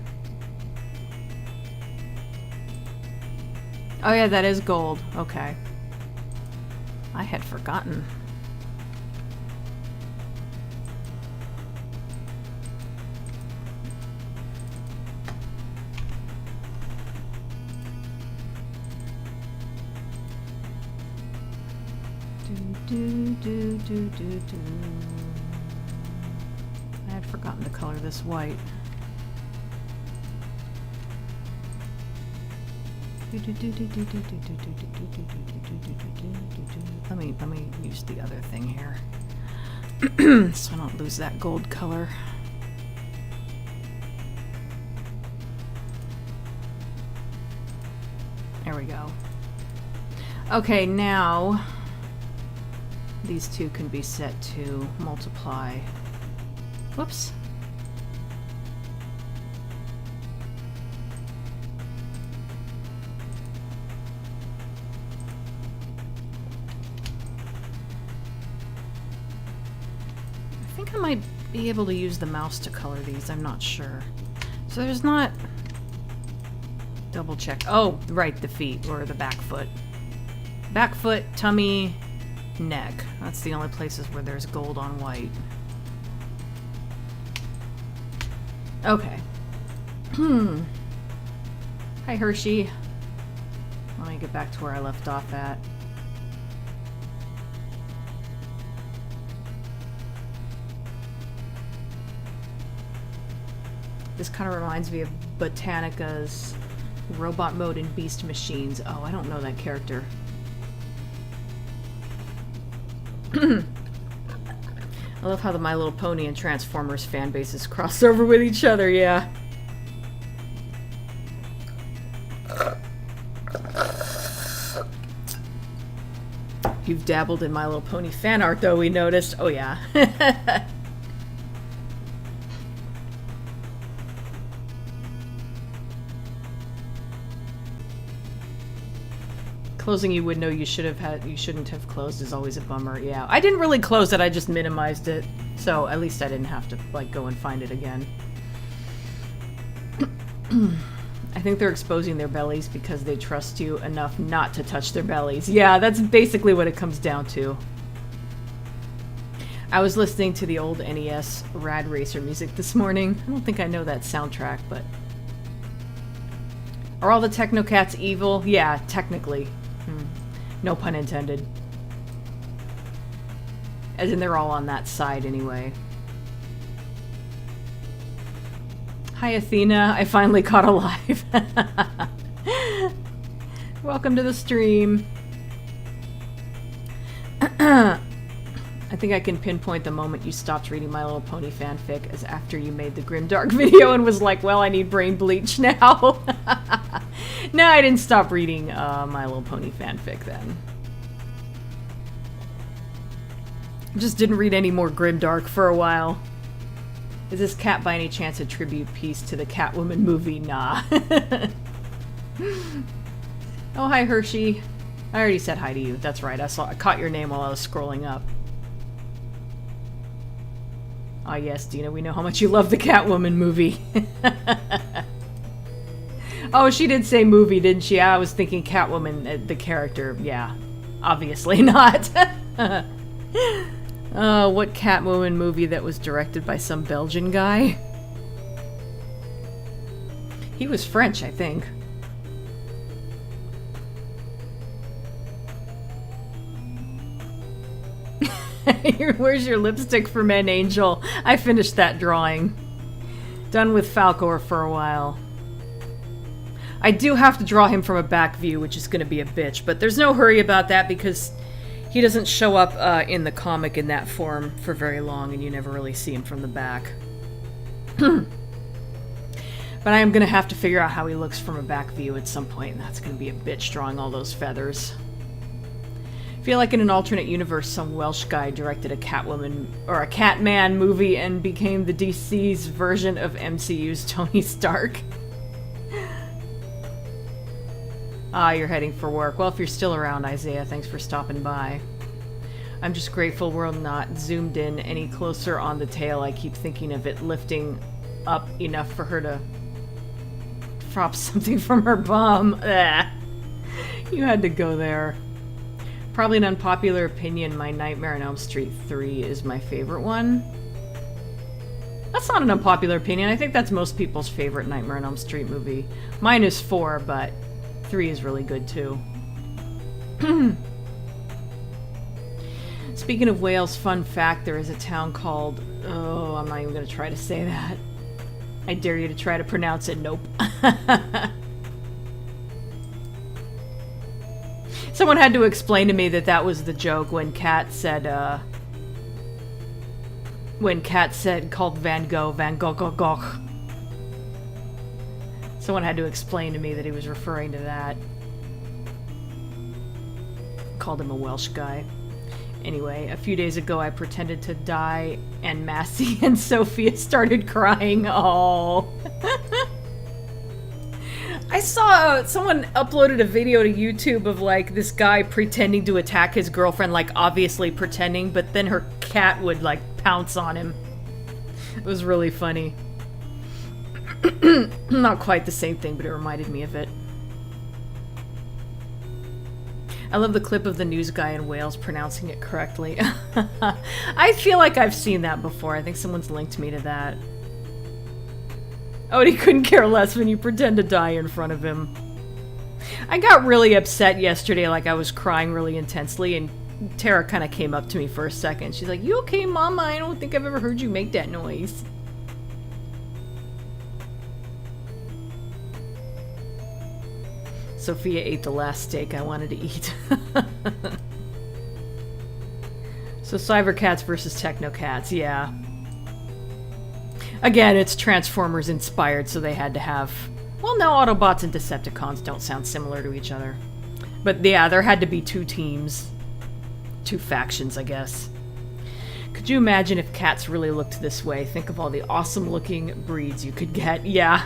Oh yeah, that is gold. Okay. I had forgotten. I had forgotten to color this white. Let me use the other thing here so I don't lose that gold color. There we go. Okay, now these two can be set to multiply. Whoops. I think I might be able to use the mouse to color these. I'm not sure. So there's not... double check. Oh, right, the feet, or the back foot. Back foot, tummy, neck. That's the only places where there's gold on white. Okay. Hi, Hershey. Let me get back to where I left off at. This kind of reminds me of Botanica's Robot Mode in Beast Machines. Oh, I don't know that character. I love how the My Little Pony and Transformers fan bases cross over with each other, yeah. You've dabbled in My Little Pony fan art, though, we noticed. Oh, yeah. Closing you would know you shouldn't have closed is always a bummer. Yeah, I didn't really close it, I just minimized it. So at least I didn't have to like go and find it again. I think they're exposing their bellies because they trust you enough not to touch their bellies. Yeah, that's basically what it comes down to. I was listening to the old NES Rad Racer music this morning. I don't think I know that soundtrack, but... Are all the Technocats evil? Yeah, technically. No pun intended. As in, they're all on that side anyway. Hi, Athena. I finally caught alive. Welcome to the stream. I think I can pinpoint the moment you stopped reading My Little Pony fanfic as after you made the Grimdark video and was like, well, I need brain bleach now. No, I didn't stop reading My Little Pony fanfic then. Just didn't read any more Grimdark for a while. Is this cat by any chance a tribute piece to the Catwoman movie? Nah. Oh, hi, Hershey. I already said hi to you. That's right. I caught your name while I was scrolling up. Ah, yes, Dina, we know how much you love the Catwoman movie. Oh, she did say movie, didn't she? I was thinking Catwoman, the character. Yeah, obviously not. What Catwoman movie that was directed by some Belgian guy? He was French, I think. Where's your lipstick for men, Angel? I finished that drawing. Done with Falcor for a while. I do have to draw him from a back view, which is going to be a bitch, but there's no hurry about that because he doesn't show up in the comic in that form for very long, and you never really see him from the back. But I am going to have to figure out how he looks from a back view at some point, and that's going to be a bitch drawing all those feathers. I feel like in an alternate universe, some Welsh guy directed a Catwoman or a Catman movie and became the DC's version of MCU's Tony Stark. Ah, you're heading for work. Well, if you're still around, Isaiah, thanks for stopping by. I'm just grateful we're not zoomed in any closer on the tail. I keep thinking of it lifting up enough for her to drop something from her bum. Ugh. You had to go there. Probably an unpopular opinion, my Nightmare on Elm Street 3 is my favorite one. That's not an unpopular opinion. I think that's most people's favorite Nightmare on Elm Street movie. Mine is 4, but 3 is really good too. Speaking of Wales, fun fact, there is a town called... Oh, I'm not even going to try to say that. I dare you to try to pronounce it. Nope. Someone had to explain to me that that was the joke when Kat said, called Van Gogh, Van Gogh, Gogh, Gogh. Someone had to explain to me that he was referring to that. Called him a Welsh guy. Anyway, a few days ago I pretended to die and Massey and Sophia started crying. Oh. I saw someone uploaded a video to YouTube of like this guy pretending to attack his girlfriend, like obviously pretending, but then her cat would like pounce on him. It was really funny. Not quite the same thing, but it reminded me of it. I love the clip of the news guy in Wales pronouncing it correctly. I feel like I've seen that before. I think someone's linked me to that. Oh, and he couldn't care less when you pretend to die in front of him. I got really upset yesterday, like I was crying really intensely, and Tara kind of came up to me for a second. She's like, "You okay, Mama? I don't think I've ever heard you make that noise." Sophia ate the last steak I wanted to eat. So Cybercats versus Technocats, yeah. Again, it's Transformers inspired, so they had to have... Well, no, Autobots and Decepticons don't sound similar to each other. But yeah, there had to be two teams. Two factions, I guess. Could you imagine if cats really looked this way? Think of all the awesome-looking breeds you could get. Yeah.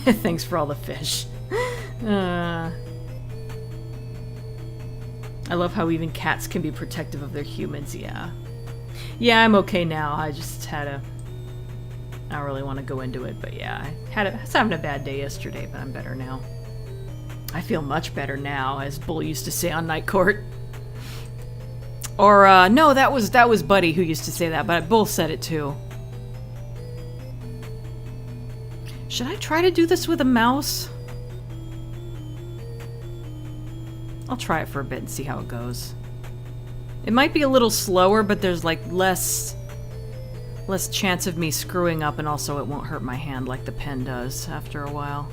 Thanks for all the fish. I love how even cats can be protective of their humans, yeah. Yeah, I'm okay now. I just had a... I don't really want to go into it, but yeah. I was having a bad day yesterday, but I'm better now. I feel much better now, as Bull used to say on Night Court. Or, no, that was Buddy who used to say that, but Bull said it too. Should I try to do this with a mouse? I'll try it for a bit and see how it goes. It might be a little slower, but there's like less chance of me screwing up, and also it won't hurt my hand like the pen does after a while.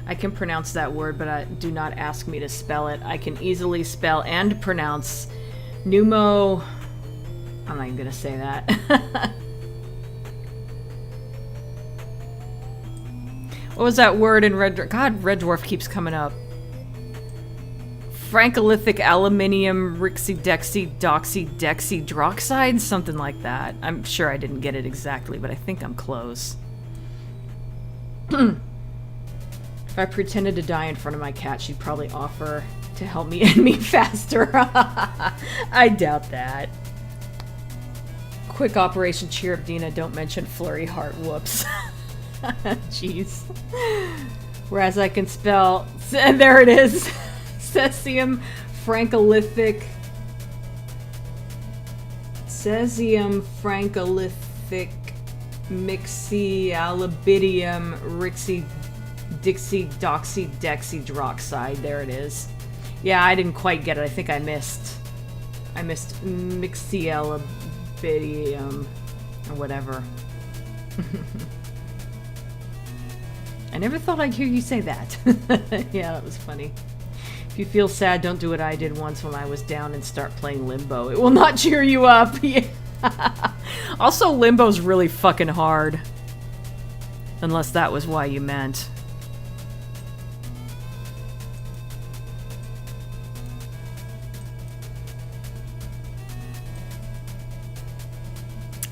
I can pronounce that word, but do not ask me to spell it. I can easily spell and pronounce pneumo... I'm not even gonna say that. What was that word in Red Dwarf? God, Red Dwarf keeps coming up. Francolithic aluminium dexydroxide? Something like that. I'm sure I didn't get it exactly, but I think I'm close. If I pretended to die in front of my cat, she'd probably offer to help me end me faster. I doubt that. Quick Operation Cheer Up Dina, don't mention Flurry Heart, whoops. Jeez. Whereas I can spell, there it is, cesium francolithic mixialibidium dexydroxide. There it is. Yeah, I didn't quite get it. I think I missed mixialibidium or whatever. I never thought I'd hear you say that. Yeah, that was funny. If you feel sad, don't do what I did once when I was down and start playing Limbo. It will not cheer you up. Yeah. Also, Limbo's really fucking hard. Unless that was why you meant.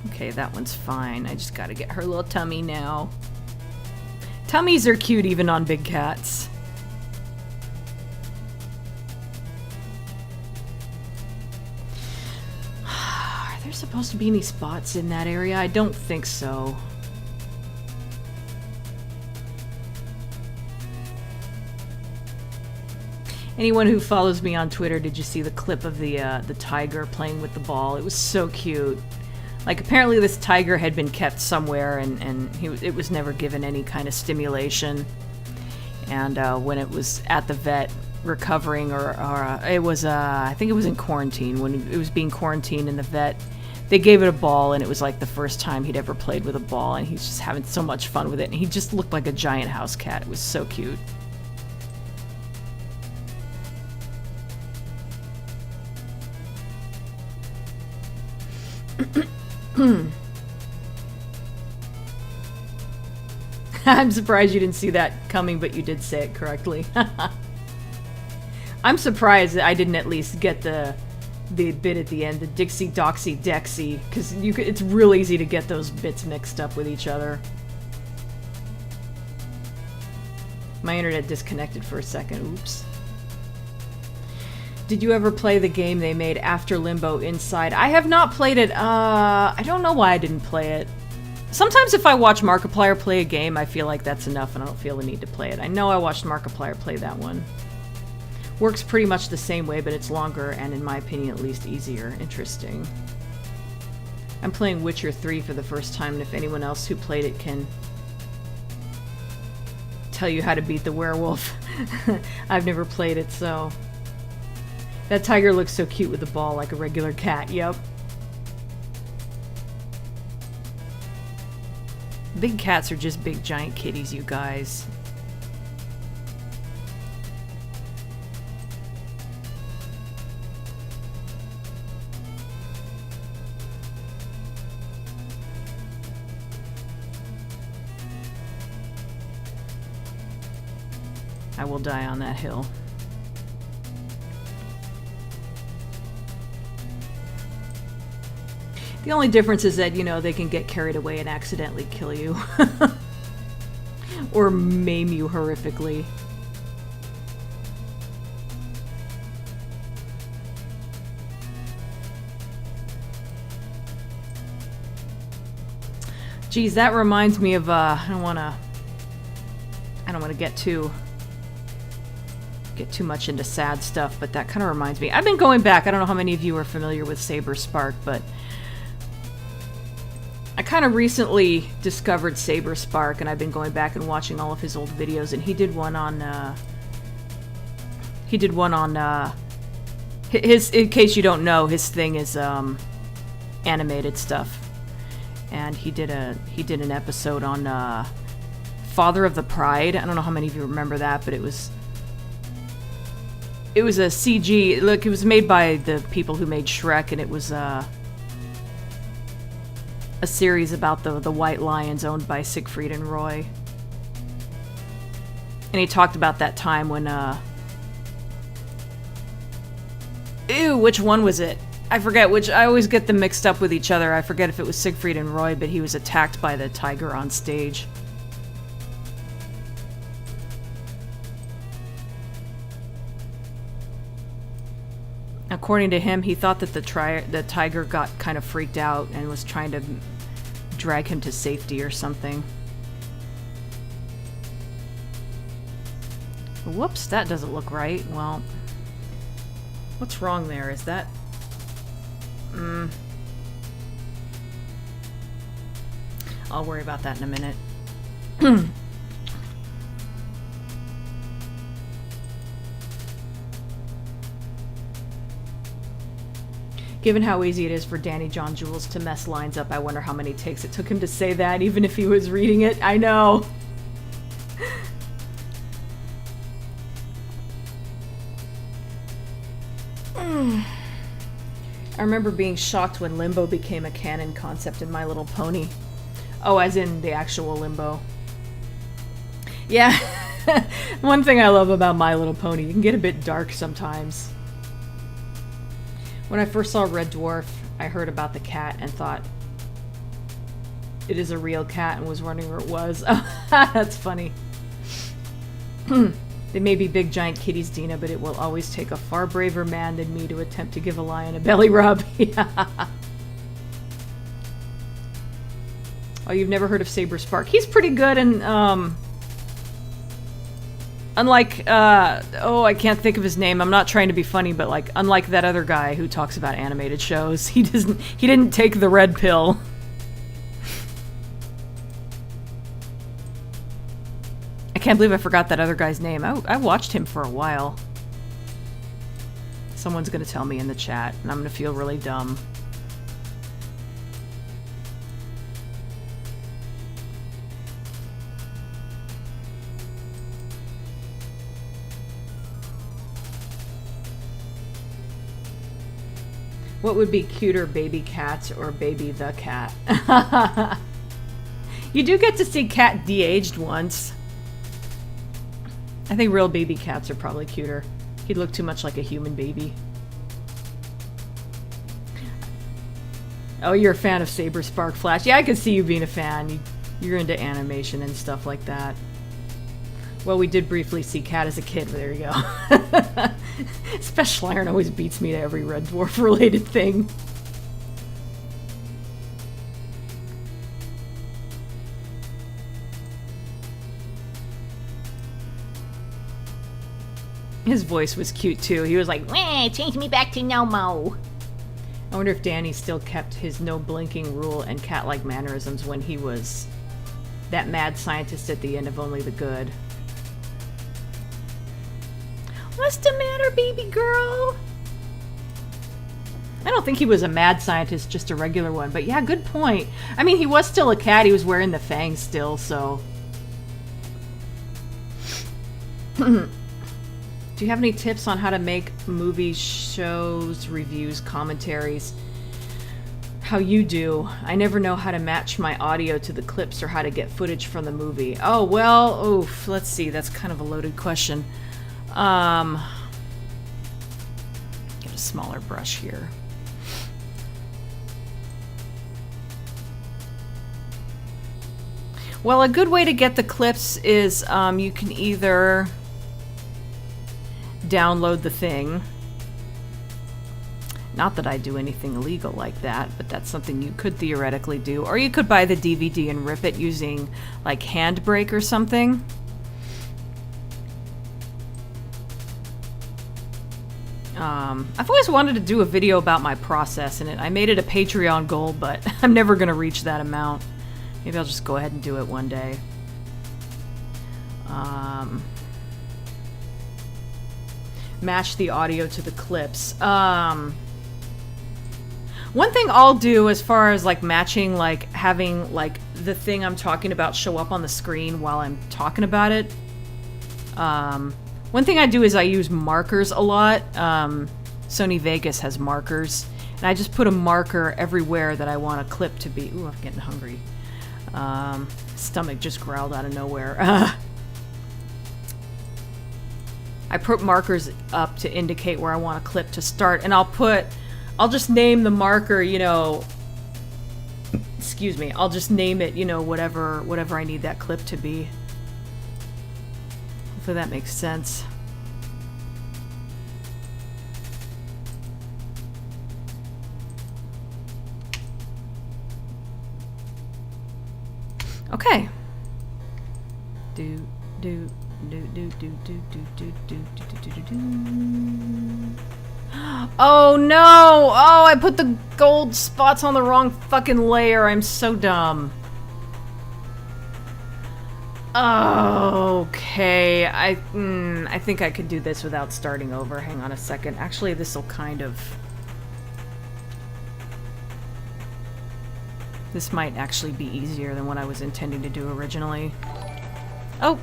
Okay, that one's fine. I just gotta get her little tummy now. Tummies are cute even on big cats. Are there supposed to be any spots in that area? I don't think so. Anyone who follows me on Twitter, did you see the clip of the tiger playing with the ball? It was so cute. Like, apparently this tiger had been kept somewhere, and it was never given any kind of stimulation. And when it was at the vet recovering, or it was, I think it was in quarantine, when it was being quarantined in the vet, they gave it a ball, and it was like the first time he'd ever played with a ball, and he's just having so much fun with it. And he just looked like a giant house cat. It was so cute. I'm surprised you didn't see that coming, but you did say it correctly. I'm surprised that I didn't at least get the bit at the end, the Dixie Doxy Dexy, because it's real easy to get those bits mixed up with each other. My internet disconnected for a second. Oops. Did you ever play the game they made after Limbo, Inside? I have not played it. I don't know why I didn't play it. Sometimes if I watch Markiplier play a game, I feel like that's enough and I don't feel the need to play it. I know I watched Markiplier play that one. Works pretty much the same way, but it's longer and, in my opinion, at least easier. Interesting. I'm playing Witcher 3 for the first time, and if anyone else who played it can tell you how to beat the werewolf. I've never played it, so... That tiger looks so cute with the ball, like a regular cat. Yep. Big cats are just big giant kitties, you guys. I will die on that hill. The only difference is that, you know, they can get carried away and accidentally kill you. Or maim you horrifically. Geez, that reminds me of, I don't want to get too much into sad stuff, but that kind of reminds me. I've been going back. I don't know how many of you are familiar with Cyborcat, but I kind of recently discovered Cyborcat, and I've been going back and watching all of his old videos, and he did one on his, in case you don't know, his thing is animated stuff. And he did an episode on Father of the Pride. I don't know how many of you remember that, but it was a CG. Look, it was made by the people who made Shrek, and it was a series about the white lions owned by Siegfried and Roy. And he talked about that time when which one was it? I forget which. I always get them mixed up with each other. I forget if it was Siegfried and Roy, but he was attacked by the tiger on stage. According to him, he thought that the tiger got kind of freaked out and was trying to drag him to safety or something. Whoops, that doesn't look right. Well, what's wrong there? Is that... I'll worry about that in a minute. Given how easy it is for Danny John Jules to mess lines up, I wonder how many takes it took him to say that, even if he was reading it. I know. I remember being shocked when Limbo became a canon concept in My Little Pony. Oh, as in the actual Limbo. Yeah. One thing I love about My Little Pony, you can get a bit dark sometimes. When I first saw Red Dwarf, I heard about the cat and thought it is a real cat and was wondering where it was. That's funny. They may be big giant kitties, Dina, but it will always take a far braver man than me to attempt to give a lion a belly rub. Yeah. Oh, you've never heard of Cyborcat? He's pretty good, and unlike I can't think of his name. I'm not trying to be funny, but like unlike that other guy who talks about animated shows, he didn't take the red pill. I can't believe I forgot that other guy's name. I watched him for a while. Someone's gonna tell me in the chat, and I'm gonna feel really dumb. What would be cuter, baby cats or baby the cat? You do get to see cat de-aged once. I think real baby cats are probably cuter. He'd look too much like a human baby. Oh, you're a fan of Saber Spark Flash. Yeah, I could see you being a fan. You're into animation and stuff like that. Well, we did briefly see Cat as a kid, but there you go. Special Iron always beats me to every Red Dwarf related thing. His voice was cute too. He was like, "Wah, change me back to Nomo." I wonder if Danny still kept his no blinking rule and cat-like mannerisms when he was that mad scientist at the end of Only the Good. What's the matter, baby girl? I don't think he was a mad scientist, just a regular one. But yeah, good point. I mean, he was still a cat. He was wearing the fangs still, so... Do you have any tips on how to make movies, shows, reviews, commentaries? How you do. I never know how to match my audio to the clips or how to get footage from the movie. Oh, well, oof, let's see. That's kind of a loaded question. Get a smaller brush here. Well, a good way to get the clips is you can either download the thing. Not that I do anything illegal like that, but that's something you could theoretically do. Or you could buy the DVD and rip it using like Handbrake or something. I've always wanted to do a video about my process in it. I made it a Patreon goal, but I'm never going to reach that amount. Maybe I'll just go ahead and do it one day. Match the audio to the clips. One thing I'll do as far as like matching, like having like the thing I'm talking about show up on the screen while I'm talking about it. One thing I do is I use markers a lot. Sony Vegas has markers, and I just put a marker everywhere that I want a clip to be. Ooh, I'm getting hungry. Stomach just growled out of nowhere. I put markers up to indicate where I want a clip to start, and I'll just name the marker, you know, excuse me, I'll just name it, you know, whatever I need that clip to be. Hopefully that makes sense. Okay. Oh no! Oh, I put the gold spots on the wrong fucking layer. I'm so dumb. Okay, I think I could do this without starting over. Hang on a second. Actually, this will kind of... This might actually be easier than what I was intending to do originally. Oh!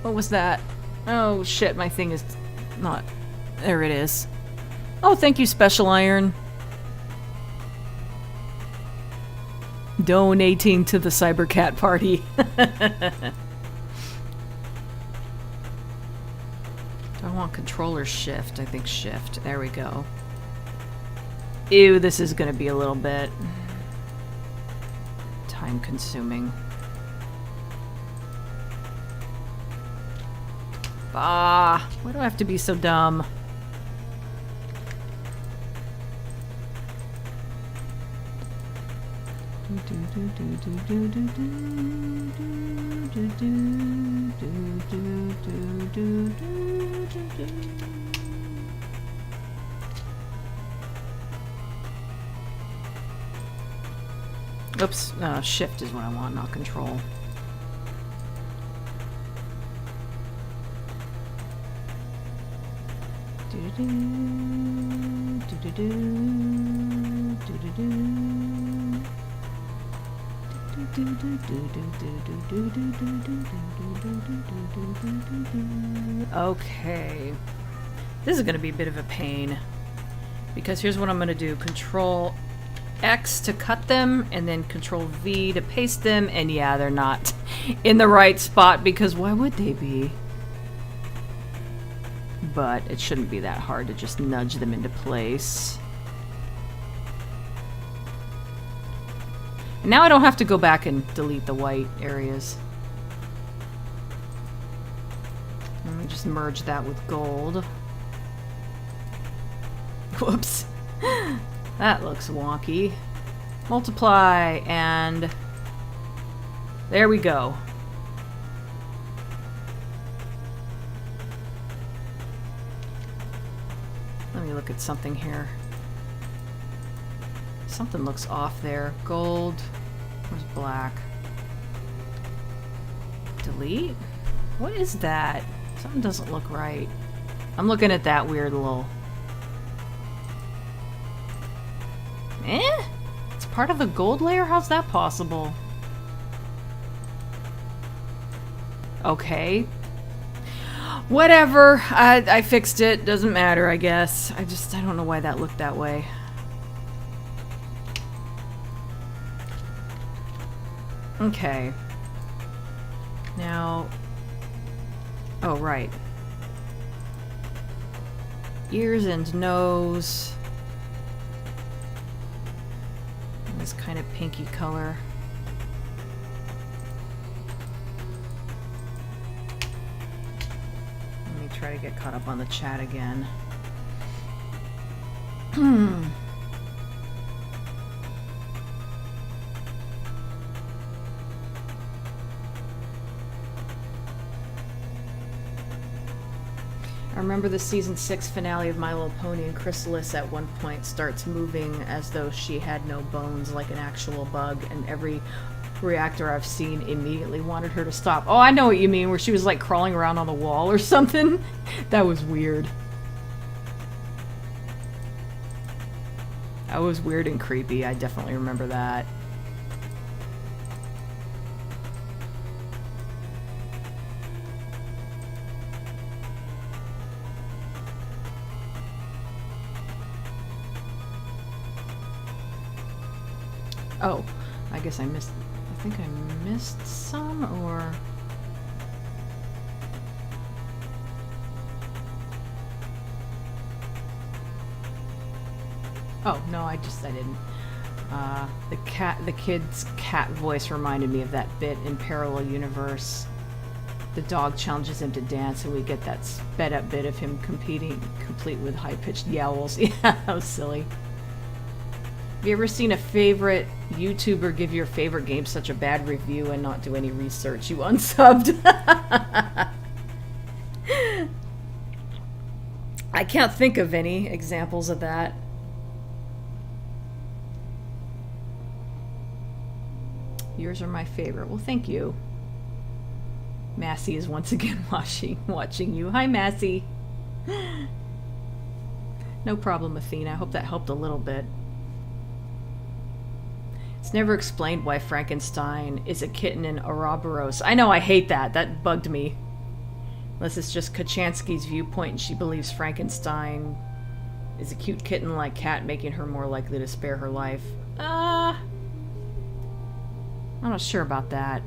What was that? Oh shit, my thing is not... There it is. Oh, thank you, Special Iron. Donating to the Cybercat party. Do I want controller shift? I think shift. There we go. Ew, this is gonna be a little bit time consuming. Ah, why do I have to be so dumb? Oops, shift is what I want, not control. Okay. This is going to be a bit of a pain. Because here's what I'm going to do. Control X to cut them, and then Control V to paste them, and yeah, they're not in the right spot, because why would they be? But it shouldn't be that hard to just nudge them into place. Now I don't have to go back and delete the white areas. just merge that with gold. Whoops. That looks wonky. Multiply, and there we go. Let me look at something here. Something looks off there. Gold. Where's black? Delete? What is that? Something doesn't look right. I'm looking at that weird little... It's part of the gold layer? How's that possible? Okay. Whatever. I fixed it. Doesn't matter, I guess. I don't know why that looked that way. Okay. Now... Oh, right. Ears and nose. This kind of pinky color. Let me try to get caught up on the chat again. I remember the season 6 finale of My Little Pony, and Chrysalis at one point starts moving as though she had no bones, like an actual bug, and every reactor I've seen immediately wanted her to stop. Oh, I know what you mean, where she was like crawling around on the wall or something. That was weird. That was weird and creepy. I definitely remember that. Oh, I guess I missed... I think I missed some, or... Oh, no, I didn't. The kid's cat voice reminded me of that bit in Parallel Universe. The dog challenges him to dance, and we get that sped up bit of him competing, complete with high-pitched yowls. Yeah, that was silly. Have you ever seen a favorite YouTuber give your favorite game such a bad review and not do any research? You unsubbed. I can't think of any examples of that. Yours are my favorite. Well, thank you. Massey is once again watching you. Hi, Massey. No problem, Athena. I hope that helped a little bit. It's never explained why Frankenstein is a kitten in Ouroboros. I know, I hate that. That bugged me. Unless it's just Kachansky's viewpoint and she believes Frankenstein is a cute kitten-like cat, making her more likely to spare her life. I'm not sure about that.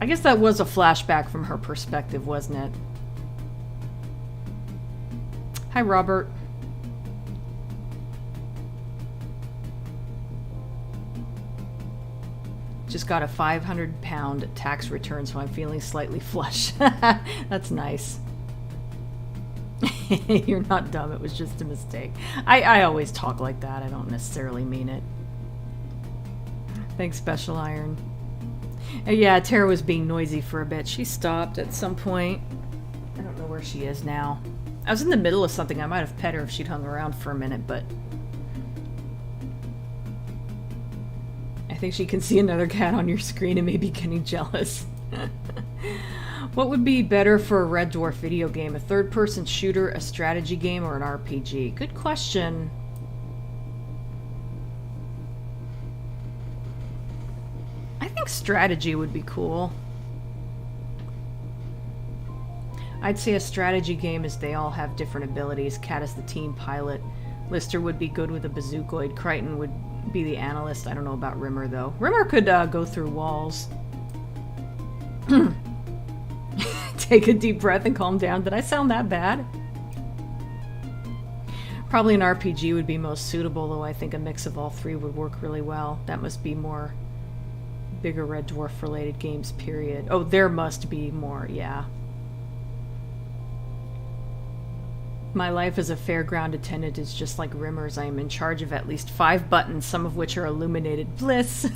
I guess that was a flashback from her perspective, wasn't it? Hi, Robert. Just got a 500-pound tax return, so I'm feeling slightly flush. That's nice. You're not dumb, it was just a mistake. I always talk like that, I don't necessarily mean it. Thanks, Special Iron. Yeah, Tara was being noisy for a bit. She stopped at some point. I don't know where she is now. I was in the middle of something. I might have pet her if she'd hung around for a minute, but... I think she can see another cat on your screen and may be getting jealous. What would be better for a Red Dwarf video game? A third-person shooter, a strategy game, or an RPG? Good question. I think strategy would be cool. I'd say a strategy game as they all have different abilities. Cat is the team pilot. Lister would be good with a bazookoid. Crichton would be the analyst. I don't know about Rimmer, though. Rimmer could go through walls. Take a deep breath and calm down. Did I sound that bad? Probably an RPG would be most suitable, though I think a mix of all three would work really well. That must be more bigger Red Dwarf related games, period. Oh, there must be more, yeah. My life as a fairground attendant is just like Rimmer's. I am in charge of at least 5 buttons, some of which are illuminated bliss.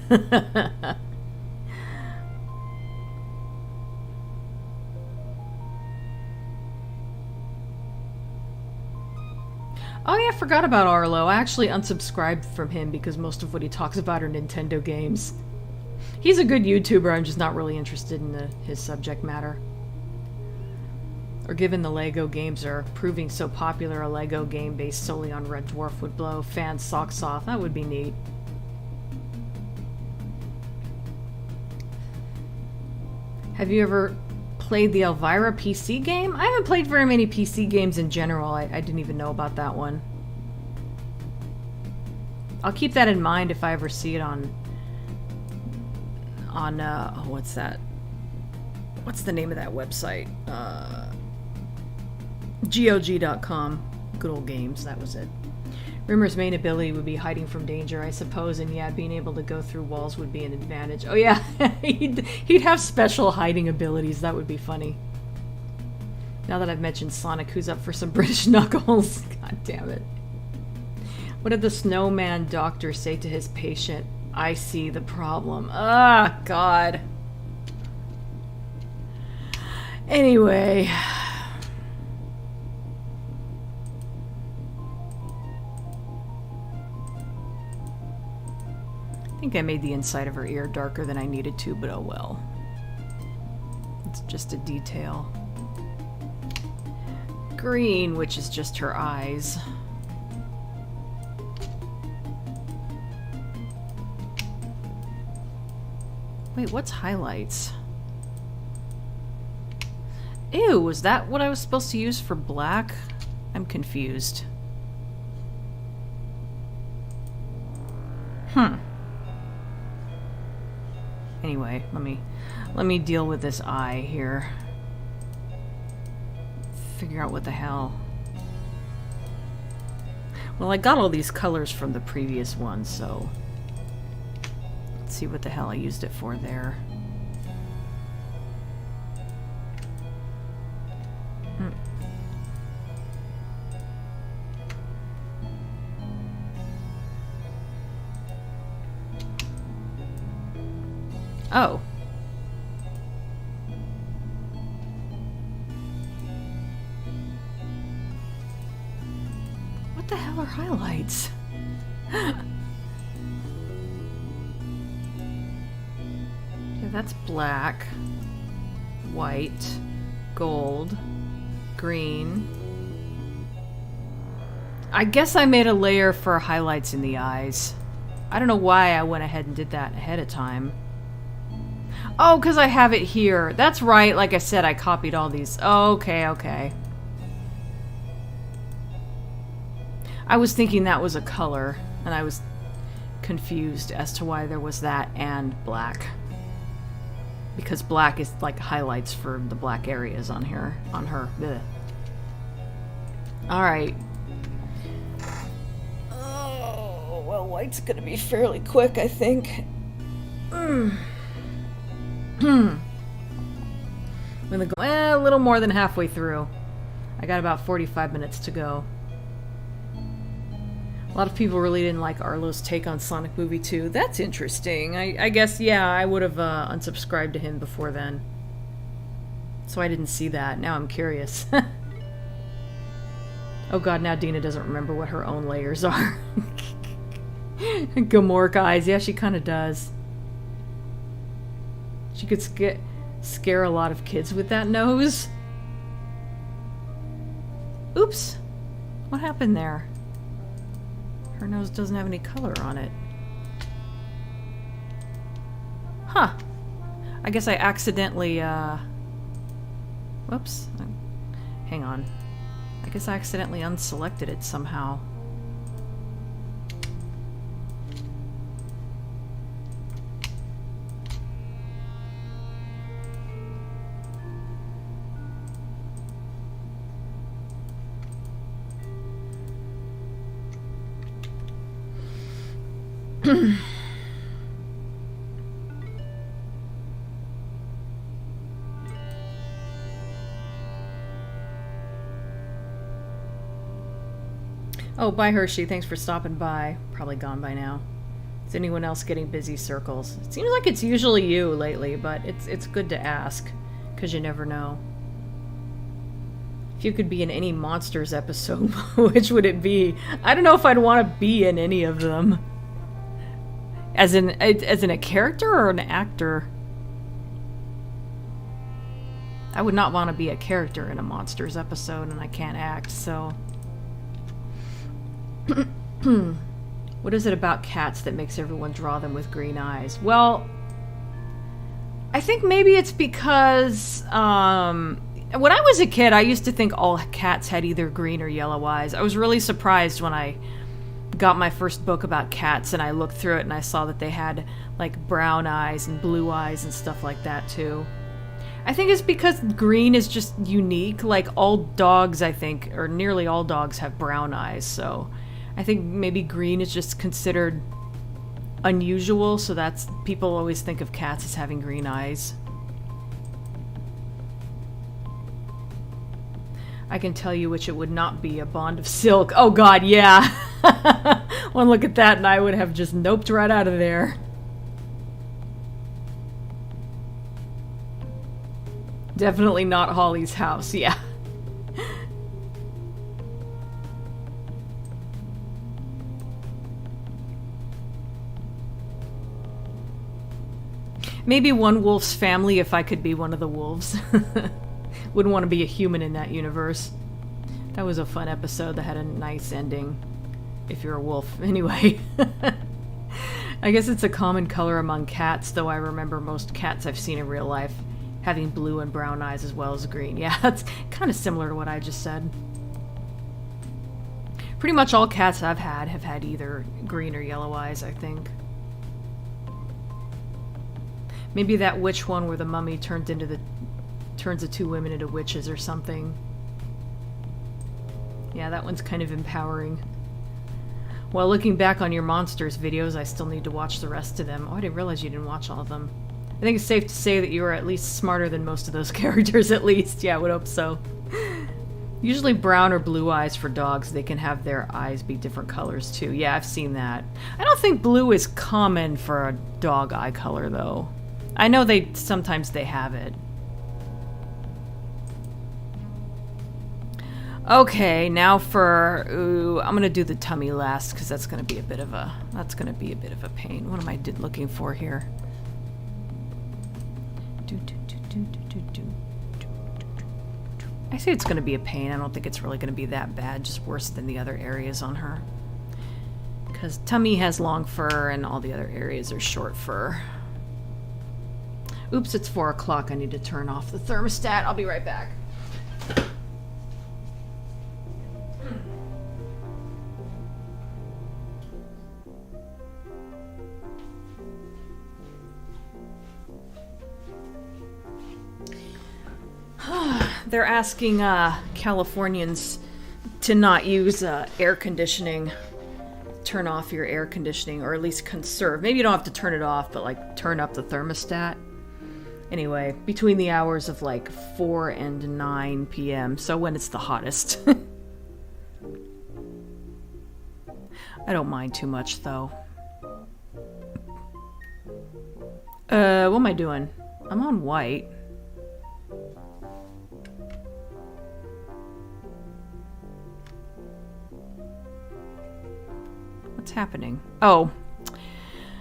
Oh yeah, I forgot about Arlo. I actually unsubscribed from him because most of what he talks about are Nintendo games. He's a good YouTuber, I'm just not really interested in his subject matter. Or given the Lego games are proving so popular, a Lego game based solely on Red Dwarf would blow fans' socks off. That would be neat. Have you ever played the Elvira PC game? I haven't played very many PC games in general. I didn't even know about that one. I'll keep that in mind if I ever see it on oh, what's that? What's the name of that website? GOG.com. Good old games, that was it. Rimmer's main ability would be hiding from danger, I suppose, and yeah, being able to go through walls would be an advantage. Oh yeah, he'd have special hiding abilities, that would be funny. Now that I've mentioned Sonic, who's up for some British Knuckles? God damn it. What did the snowman doctor say to his patient? I see the problem. Ah, God. Anyway... I think I made the inside of her ear darker than I needed to, but oh well. It's just a detail. Green, which is just her eyes. Wait, what's highlights? Ew, was that what I was supposed to use for black? I'm confused. Anyway, let me deal with this eye here. Figure out what the hell. Well, I got all these colors from the previous one, so let's see what the hell I used it for there. Oh. What the hell are highlights? Yeah, that's black, white, gold, green. I guess I made a layer for highlights in the eyes. I don't know why I went ahead and did that ahead of time. Oh, because I have it here. That's right. Like I said, I copied all these. Oh, okay, okay. I was thinking that was a color, and I was confused as to why there was that and black. Because black is like highlights for the black areas on here, on her. Ugh. All right. Oh, well, white's gonna be fairly quick, I think. I'm gonna go a little more than halfway through. I got about 45 minutes to go. A lot of people really didn't like Arlo's take on Sonic Movie 2. That's interesting. I guess, yeah, I would have unsubscribed to him before then. So I didn't see that. Now I'm curious. Oh god, now Dina doesn't remember what her own layers are. Gamork eyes. Yeah, she kind of does. She could scare a lot of kids with that nose. Oops. What happened there? Her nose doesn't have any color on it. Huh. I guess I accidentally, whoops. Hang on. I guess I accidentally unselected it somehow. Oh, bye Hershey. Thanks for stopping by. Probably gone by now. Is anyone else getting busy circles? It seems like it's usually you lately, but it's good to ask, because you never know. If you could be in any Monsters episode, which would it be? I don't know if I'd want to be in any of them. As in a character or an actor? I would not want to be a character in a Monsters episode, and I can't act, so... What is it about cats that makes everyone draw them with green eyes? Well, I think maybe it's because, when I was a kid, I used to think all cats had either green or yellow eyes. I was really surprised when I got my first book about cats and I looked through it and I saw that they had, like, brown eyes and blue eyes and stuff like that, too. I think it's because green is just unique. Like, all dogs, I think, or nearly all dogs have brown eyes, so... I think maybe green is just considered unusual, so that's... People always think of cats as having green eyes. I can tell you which it would not be, a bond of silk. Oh god, yeah! One look at that and I would have just noped right out of there. Definitely not Holly's house, yeah. Maybe one wolf's family if I could be one of the wolves. Wouldn't want to be a human in that universe. That was a fun episode that had a nice ending. If you're a wolf. Anyway. I guess it's a common color among cats, though I remember most cats I've seen in real life having blue and brown eyes as well as green. Yeah, that's kind of similar to what I just said. Pretty much all cats I've had have had either green or yellow eyes, I think. Maybe that witch one where the mummy turns the two women into witches or something. Yeah, that one's kind of empowering. Well, looking back on your Monsters videos, I still need to watch the rest of them. Oh, I didn't realize you didn't watch all of them. I think it's safe to say that you are at least smarter than most of those characters, at least. Yeah, I would hope so. Usually brown or blue eyes for dogs. They can have their eyes be different colors, too. Yeah, I've seen that. I don't think blue is common for a dog eye color, though. I know sometimes they have it. Okay, now for I'm gonna do the tummy last because that's gonna be a bit of a pain. What am I looking for here? I say it's gonna be a pain. I don't think it's really gonna be that bad. Just worse than the other areas on her. Because tummy has long fur and all the other areas are short fur. Oops, it's 4 o'clock. I need to turn off the thermostat. I'll be right back. They're asking Californians to not use air conditioning. Turn off your air conditioning, or at least conserve. Maybe you don't have to turn it off, but like turn up the thermostat. Anyway, between the hours of like 4 and 9 p.m., so when it's the hottest. I don't mind too much, though. What am I doing? I'm on white. What's happening? Oh.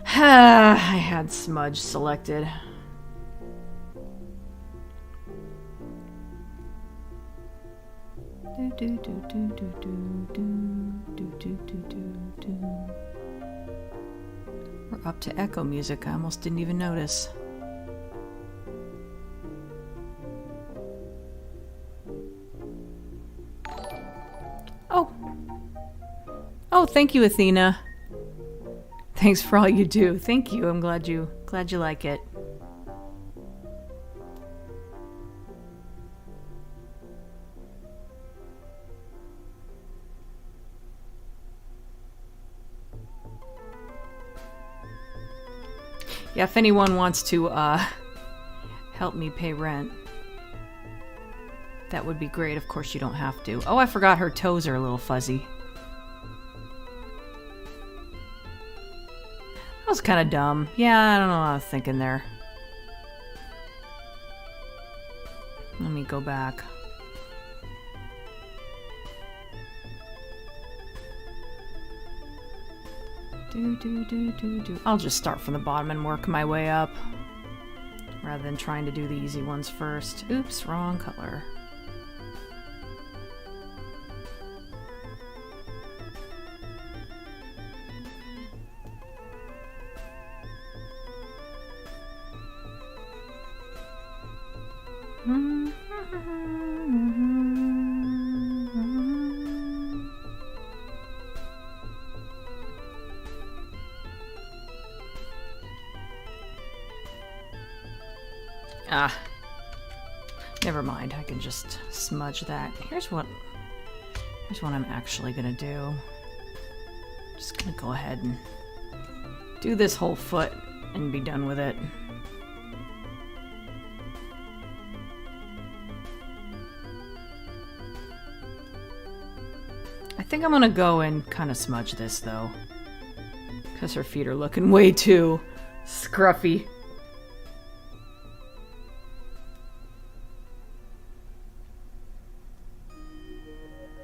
I had smudge selected. We're up to echo music. I almost didn't even notice. Oh. Oh, thank you, Athena. Thanks for all you do. Thank you. I'm glad you like it. Yeah, if anyone wants to help me pay rent, that would be great. Of course, you don't have to. Oh, I forgot her toes are a little fuzzy. That was kind of dumb. Yeah, I don't know what I was thinking there. Let me go back. I'll just start from the bottom and work my way up, rather than trying to do the easy ones first. Oops, wrong color. Ah, never mind. I can just smudge that. Here's what I'm actually gonna do. Just gonna go ahead and do this whole foot and be done with it. I think I'm gonna go and kind of smudge this though, because her feet are looking way too scruffy.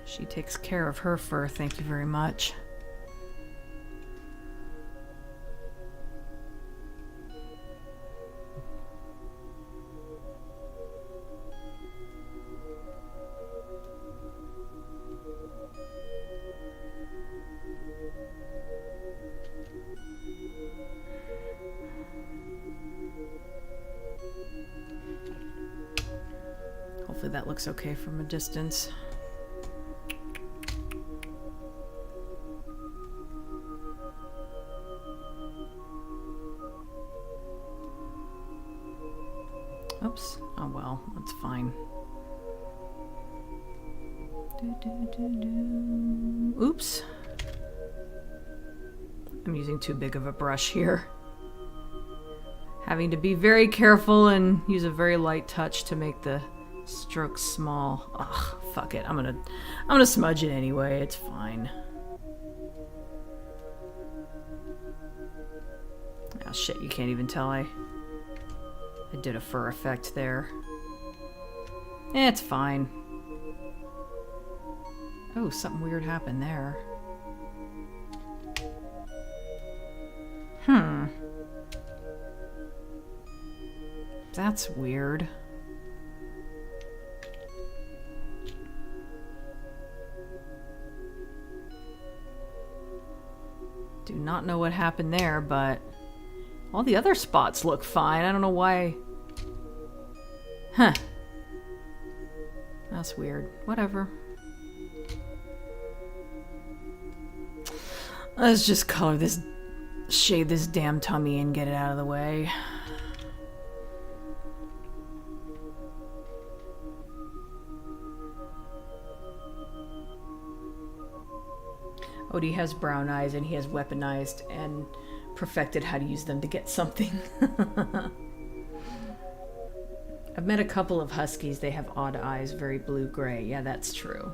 She takes care of her fur, thank you very much. Hopefully that looks okay from a distance. Oops. Oh well, that's fine. Oops. I'm using too big of a brush here. Having to be very careful and use a very light touch to make the strokes small. Ugh, fuck it. I'm gonna smudge it anyway. It's fine. Oh shit, you can't even tell I did a fur effect there. It's fine. Oh, something weird happened there. That's weird. Do not know what happened there, but all the other spots look fine. I don't know why. Huh. That's weird. Whatever. Let's just color this, shade this damn tummy and get it out of the way. Odie has brown eyes and he has weaponized and perfected how to use them to get something. I've met a couple of huskies. They have odd eyes, very blue-gray. Yeah, that's true.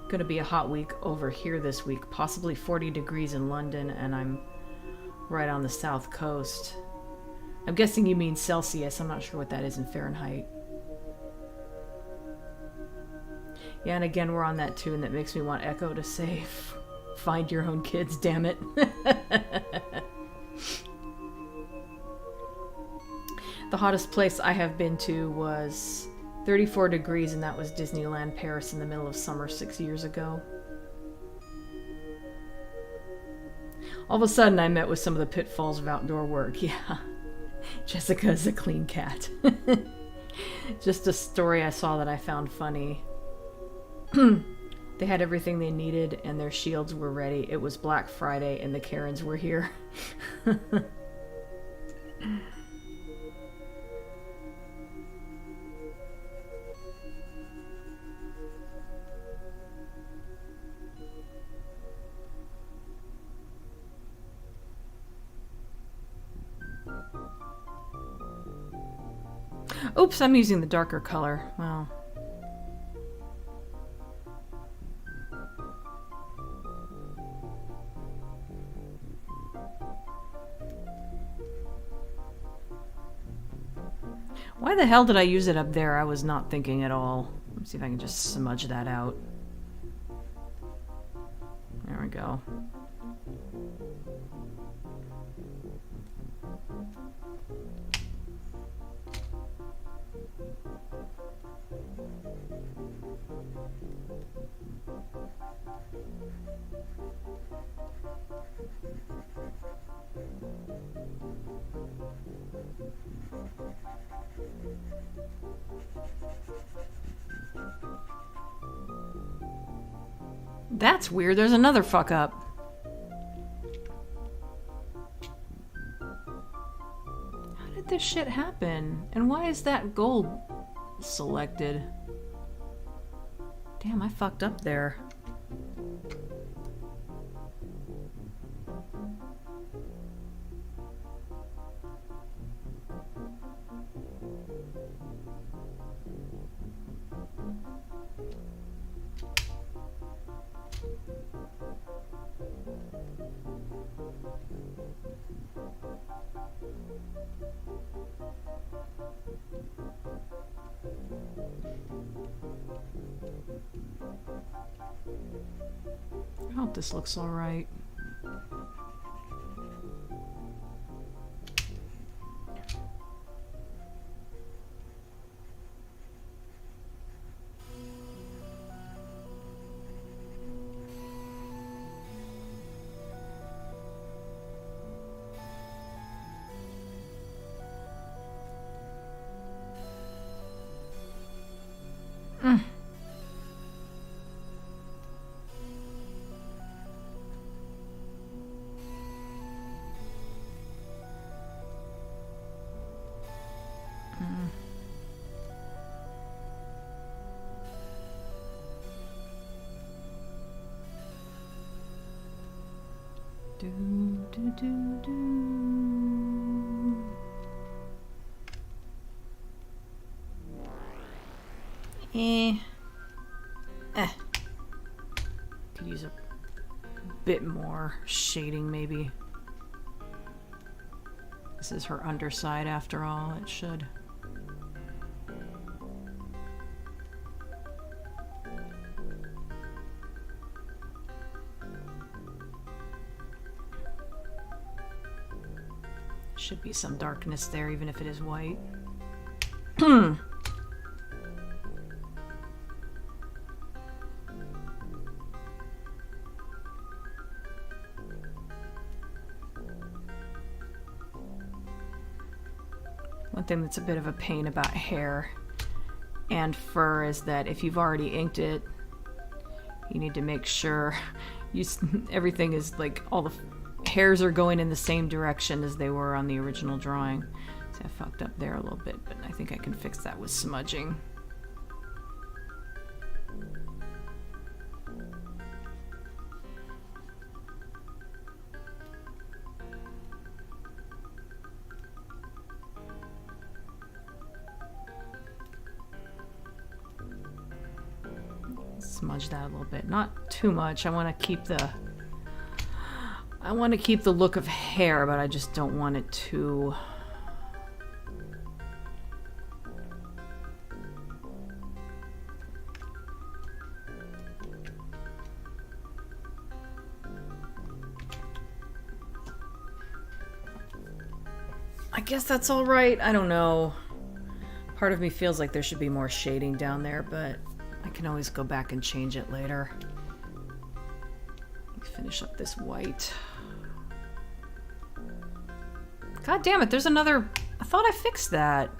Gonna be a hot week over here this week, possibly 40 degrees in London, and I'm right on the south coast. I'm guessing you mean Celsius. I'm not sure what that is in Fahrenheit. Yeah, and again, we're on that tune that makes me want Echo to say, find your own kids, damn it. The hottest place I have been to was 34 degrees, and that was Disneyland Paris in the middle of summer 6 years ago. All of a sudden, I met with some of the pitfalls of outdoor work. Yeah, Jessica's a clean cat. Just a story I saw that I found funny. They had everything they needed, and their shields were ready. It was Black Friday, and the Karens were here. Oops, I'm using the darker color. Well. Why the hell did I use it up there? I was not thinking at all. Let's see if I can just smudge that out. There we go. That's weird. There's another fuck up. How did this shit happen? And why is that gold selected? Damn, I fucked up there. I hope this looks all right. Could use a bit more shading, maybe. This is her underside, after all. It should. Should be some darkness there, even if it is white. One thing that's a bit of a pain about hair and fur is that if you've already inked it, you need to make sure everything is like all the hairs are going in the same direction as they were on the original drawing. See, I fucked up there a little bit, but I think I can fix that with smudging. Smudge that a little bit. Not too much. I want to keep the look of hair, but I just don't want it to... I guess that's all right. I don't know. Part of me feels like there should be more shading down there, but I can always go back and change it later. Let's finish up this white. God damn it, there's another... I thought I fixed that.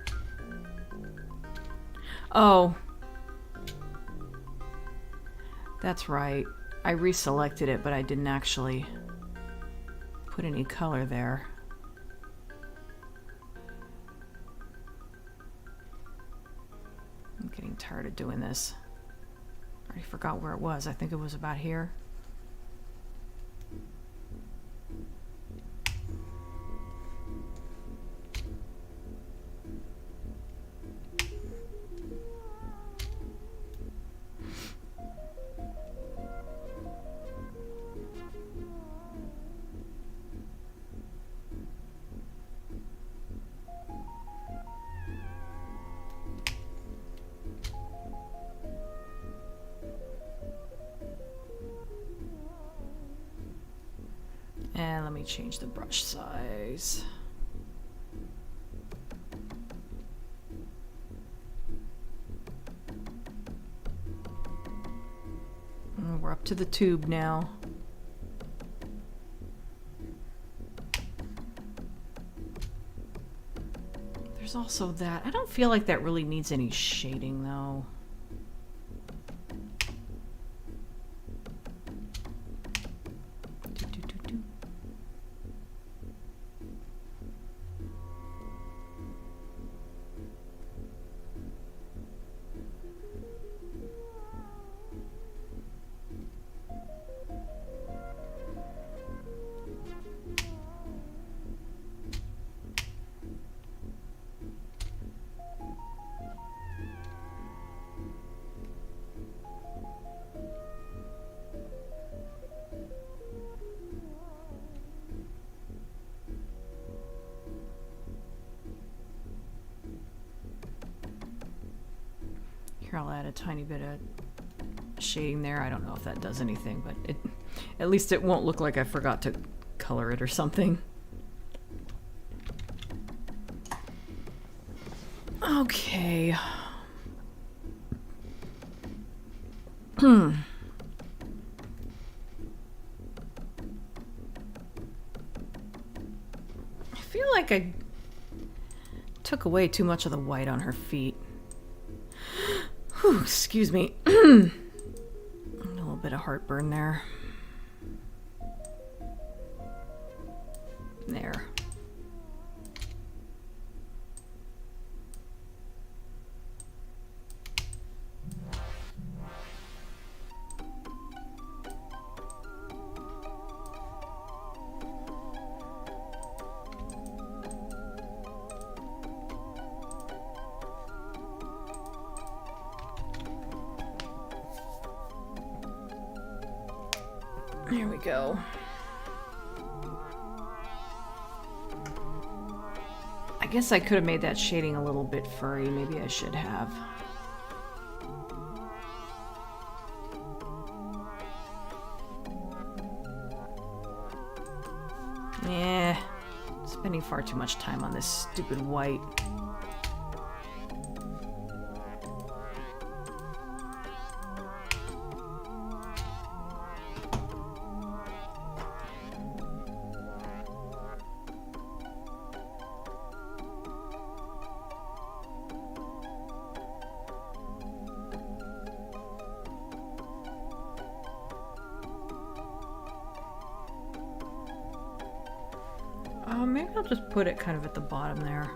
Oh. That's right. I reselected it, but I didn't actually put any color there. I'm getting tired of doing this. I already forgot where it was. I think it was about here. And let me change the brush size. And we're up to the tube now. There's also that. I don't feel like that really needs any shading though. I'll add a tiny bit of shading there. I don't know if that does anything, but at least it won't look like I forgot to color it or something. Okay. I feel like I took away too much of the white on her feet. Whew, excuse me. A little bit of heartburn there. There. There we go. I guess I could have made that shading a little bit furry. Maybe I should have. Yeah, spending far too much time on this stupid white. Maybe I'll just put it kind of at the bottom there.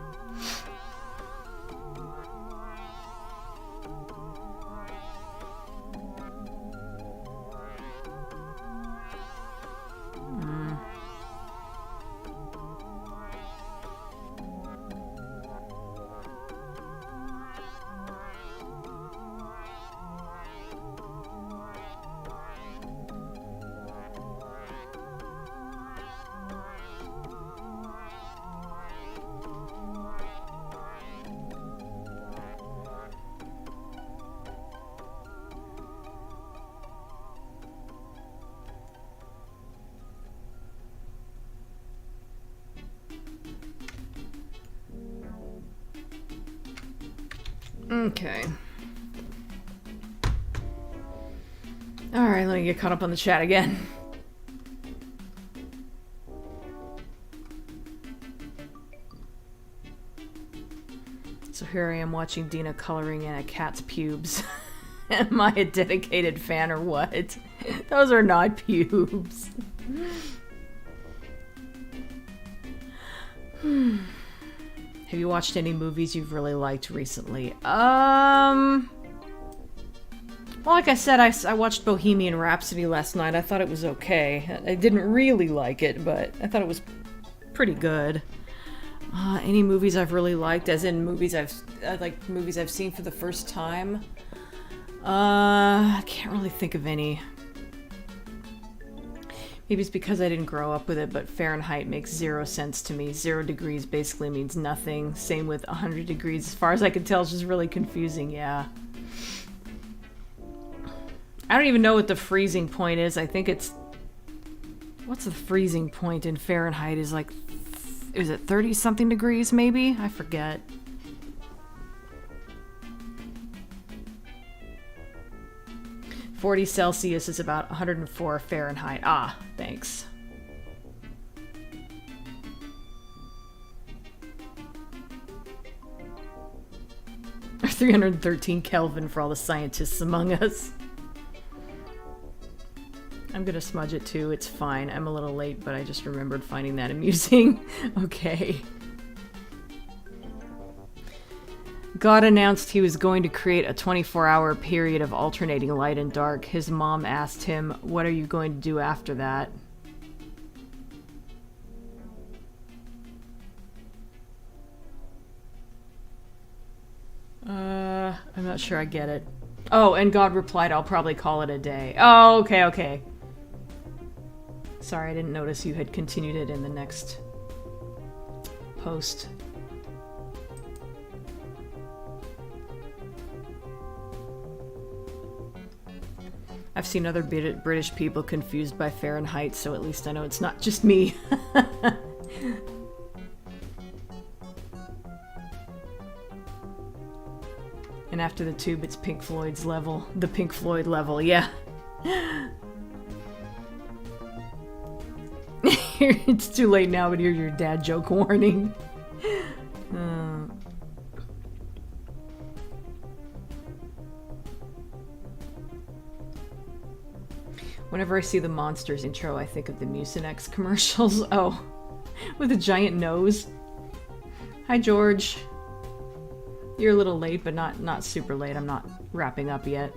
Okay. Alright, let me get caught up on the chat again. So here I am watching Dina coloring in a cat's pubes. Am I a dedicated fan or what? Those are not pubes. Have you watched any movies you've really liked recently? Well, like I said, I watched Bohemian Rhapsody last night. I thought it was okay. I didn't really like it, but I thought it was pretty good. Any movies I've really liked, as in movies I've seen for the first time? I can't really think of any. Maybe it's because I didn't grow up with it, but Fahrenheit makes 0 sense to me. 0 degrees basically means nothing. Same with 100 degrees. As far as I can tell, it's just really confusing, yeah. I don't even know what the freezing point is. I think it's What's the freezing point in Fahrenheit? Is like, is it 30 something degrees maybe? I forget. (40°C is about 104 Fahrenheit. Ah, thanks. Or 313 Kelvin for all the scientists among us. I'm gonna smudge it too, it's fine. I'm a little late, but I just remembered finding that amusing. Okay. God announced he was going to create a 24-hour period of alternating light and dark. His mom asked him, "What are you going to do after that?" I'm not sure I get it. Oh, and God replied, "I'll probably call it a day." Oh, okay, okay. Sorry, I didn't notice you had continued it in the next post. I've seen other British people confused by Fahrenheit, so at least I know it's not just me. And after the tube, it's Pink Floyd's level. The Pink Floyd level, yeah. It's too late now, but here's your dad joke warning. Whenever I see the Monsters intro, I think of the Mucinex commercials. Oh, with a giant nose. Hi, George. You're a little late, but not super late. I'm not wrapping up yet.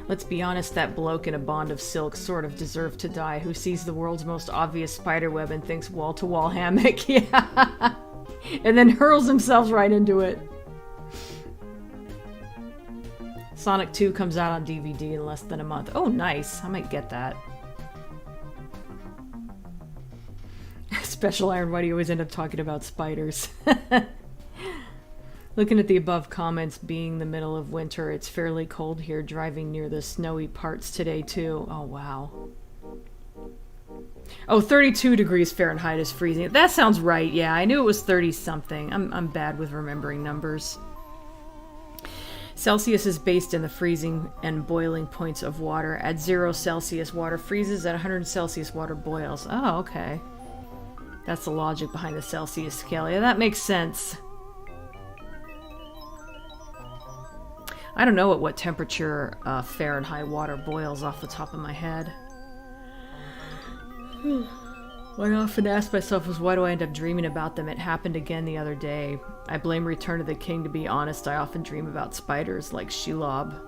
Let's be honest, that bloke in a bond of silk sort of deserved to die, who sees the world's most obvious spiderweb and thinks wall-to-wall hammock. Yeah. And then hurls himself right into it. Sonic 2 comes out on DVD in less than a month. Oh, nice. I might get that. Special Iron, why do you always end up talking about spiders? Looking at the above comments, being the middle of winter, it's fairly cold here, driving near the snowy parts today too. Oh, wow. Oh, 32 degrees Fahrenheit is freezing. That sounds right, yeah. I knew it was 30-something. I'm bad with remembering numbers. Celsius is based in the freezing and boiling points of water. At 0 Celsius, water freezes. At 100 Celsius, water boils. Oh, okay. That's the logic behind the Celsius scale. Yeah, that makes sense. I don't know at what temperature Fahrenheit water boils off the top of my head. What I often ask myself is, why do I end up dreaming about them? It happened again the other day. I blame Return of the King. To be honest, I often dream about spiders like Shelob.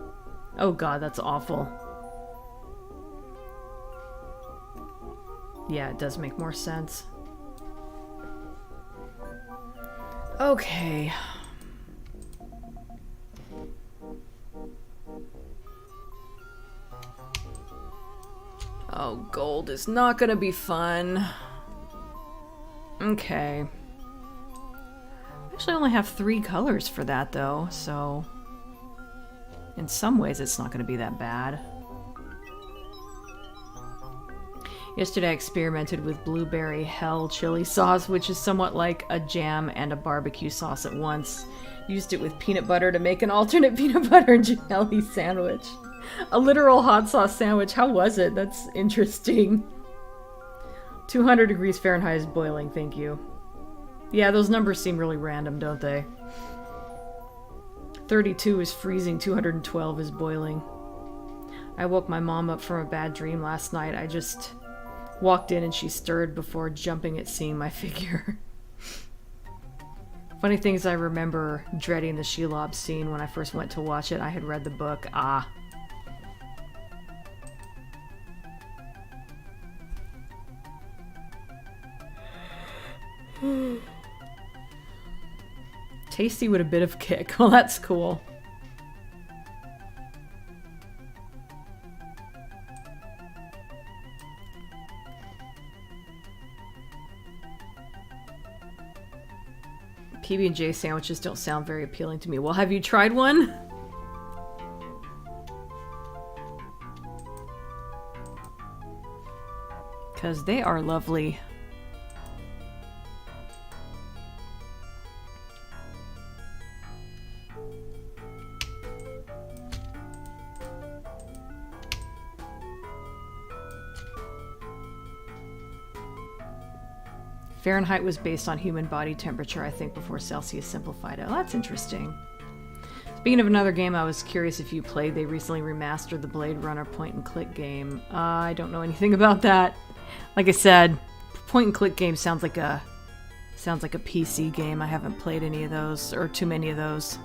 Oh god, that's awful. Yeah, it does make more sense. Okay. Oh, gold is not gonna be fun. Okay. Actually, I only have 3 colors for that, though, so... in some ways, it's not gonna be that bad. Yesterday, I experimented with blueberry hell chili sauce, which is somewhat like a jam and a barbecue sauce at once. Used it with peanut butter to make an alternate peanut butter and jelly sandwich. A literal hot sauce sandwich. How was it? That's interesting. 200 degrees Fahrenheit is boiling, thank you. Yeah, those numbers seem really random, don't they? 32 is freezing, 212 is boiling. I woke my mom up from a bad dream last night. I just walked in and she stirred before jumping at seeing my figure. Funny thing is, I remember dreading the Shelob scene when I first went to watch it. I had read the book. Ah. Tasty with a bit of kick. Well, that's cool. PB&J sandwiches don't sound very appealing to me. Well, have you tried one? because they are lovely. Fahrenheit was based on human body temperature, I think, before Celsius simplified it. Oh, that's interesting. Speaking of another game I was curious if you played, they recently remastered the Blade Runner point-and-click game. I don't know anything about that. Like I said, point-and-click game sounds like a PC game. I haven't played any of those, or too many of those.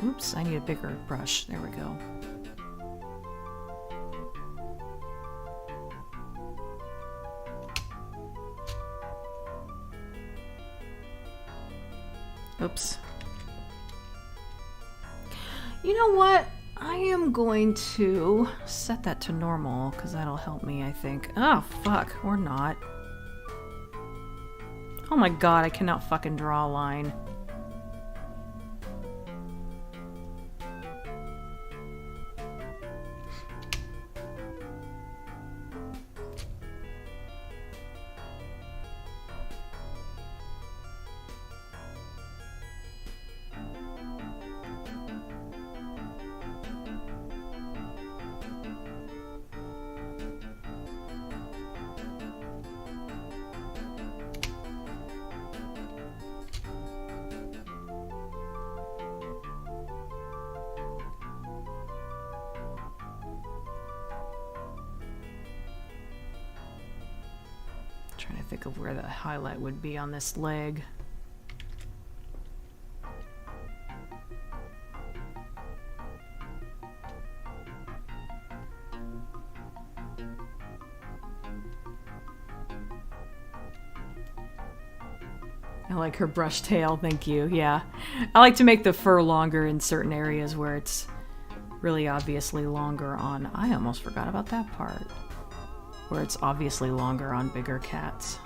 Oops, I need a bigger brush. There we go. Oops. You know what? I am going to set that to normal, because that'll help me, I think. Oh, fuck. Or not. Oh my god, I cannot fucking draw a line. Trying to think of where the highlight would be on this leg. I like her brush tail, thank you, yeah. I like to make the fur longer in certain areas where it's really obviously longer on... I almost forgot about that part. Where it's obviously longer on bigger cats.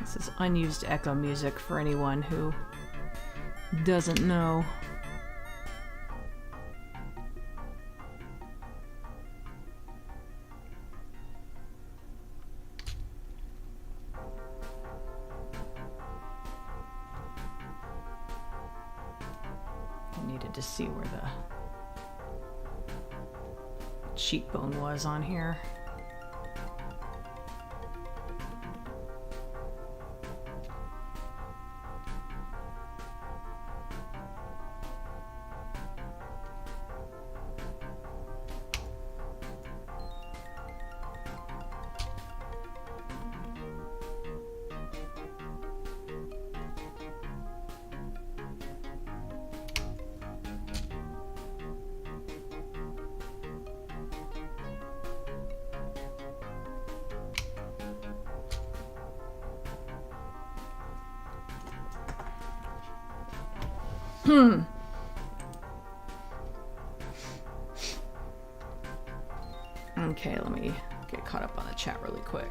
This is unused echo music for anyone who doesn't know. I needed to see where the cheekbone was on here. Okay, let me get caught up on the chat really quick.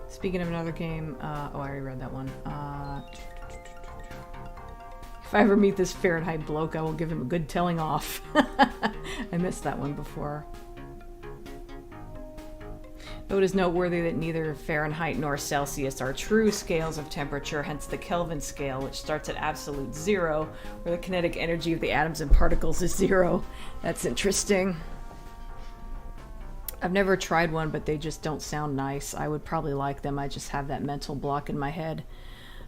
Speaking of another game, oh, I already read that one. If I ever meet this Fahrenheit bloke, I will give him a good telling off. I missed that one before. Though it is noteworthy that neither Fahrenheit nor Celsius are true scales of temperature, hence the Kelvin scale, which starts at absolute zero, where the kinetic energy of the atoms and particles is zero. That's interesting. I've never tried one, but they just don't sound nice. I would probably like them. I just have that mental block in my head.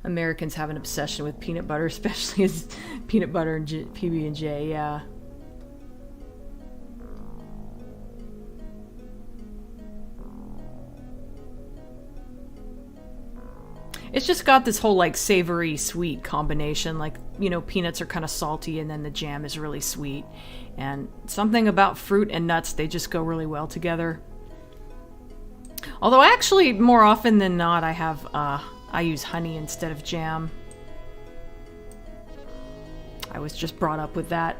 Americans have an obsession with peanut butter, especially as peanut butter and PB&J, yeah. It's just got this whole like savory sweet combination. Like, you know, peanuts are kind of salty and then the jam is really sweet. And something about fruit and nuts, they just go really well together. Although actually, more often than not, I use honey instead of jam. I was just brought up with that.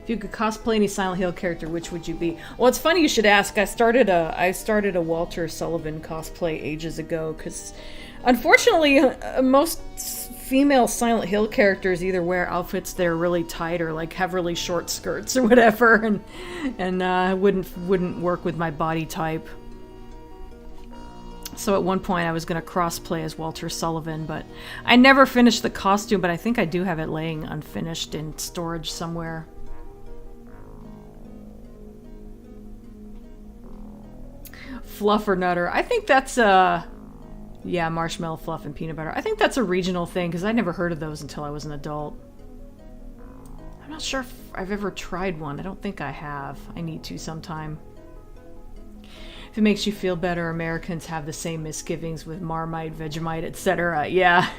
If you could cosplay any Silent Hill character, which would you be? Well, it's funny you should ask. I started a Walter Sullivan cosplay ages ago because, unfortunately, most female Silent Hill characters either wear outfits that are really tight or like have really short skirts or whatever, and wouldn't work with my body type. So at one point I was going to crossplay as Walter Sullivan, but I never finished the costume, but I think I do have it laying unfinished in storage somewhere. Fluff or Nutter. I think that's yeah, marshmallow fluff and peanut butter. I think that's a regional thing because I never heard of those until I was an adult. I'm not sure if I've ever tried one. I don't think I have. I need to sometime. If it makes you feel better, Americans have the same misgivings with Marmite, Vegemite, etc. Yeah.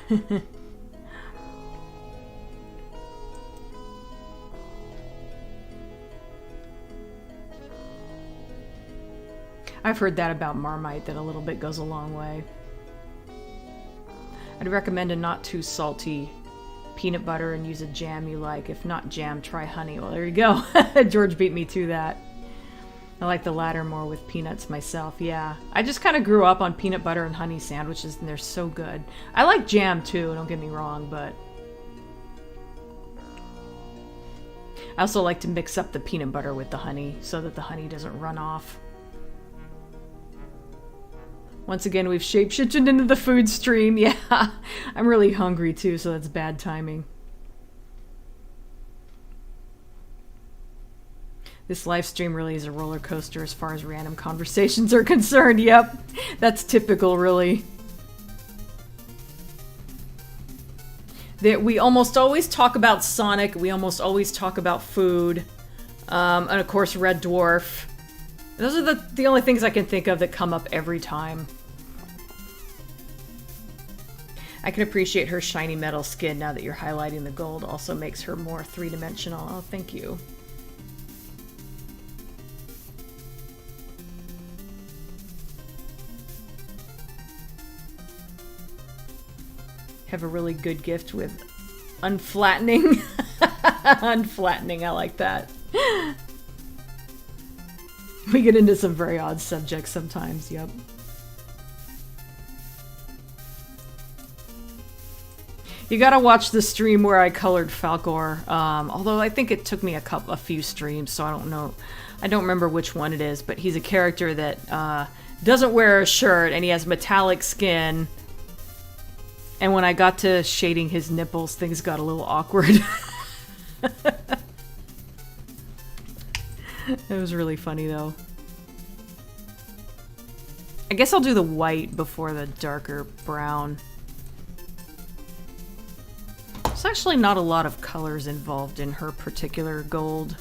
I've heard that about Marmite, that a little bit goes a long way. I'd recommend a not too salty peanut butter and use a jam you like. If not jam, try honey. Well, there you go. George beat me to that. I like the latter more with peanuts myself, yeah. I just kind of grew up on peanut butter and honey sandwiches, and they're so good. I like jam too, don't get me wrong, but I also like to mix up the peanut butter with the honey so that the honey doesn't run off. Once again, we've shape-shifted into the food stream. Yeah, I'm really hungry too, so that's bad timing. This live stream really is a roller coaster as far as random conversations are concerned. Yep, that's typical, really. We almost always talk about Sonic. We almost always talk about food. And of course, Red Dwarf. Those are the only things I can think of that come up every time. I can appreciate her shiny metal skin now that you're highlighting the gold. Also makes her more three-dimensional. Oh, thank you. Have a really good gift with unflattening. Unflattening, I like that. We get into some very odd subjects sometimes, yep. You gotta watch the stream where I colored Falcor, although I think it took me a few streams, so I don't know. I don't remember which one it is, but he's a character that doesn't wear a shirt, and he has metallic skin. And when I got to shading his nipples, things got a little awkward. It was really funny, though. I guess I'll do the white before the darker brown. There's actually not a lot of colors involved in her particular gold.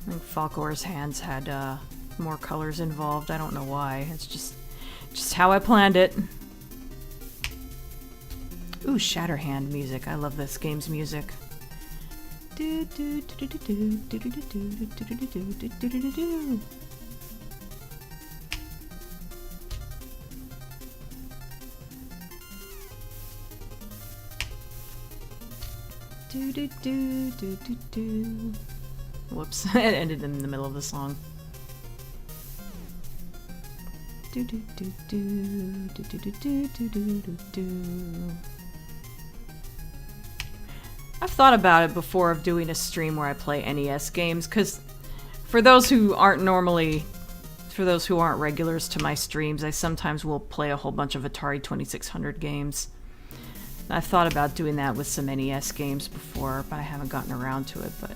I think Falcor's hands had more colors involved. I don't know why. It's just how I planned it. Ooh, Shatterhand music. I love this game's music. Whoops, it ended in the middle of the song. I've thought about it before of doing a stream where I play NES games, because for those who aren't regulars to my streams, I sometimes will play a whole bunch of Atari 2600 games. I've thought about doing that with some NES games before, but I haven't gotten around to it. But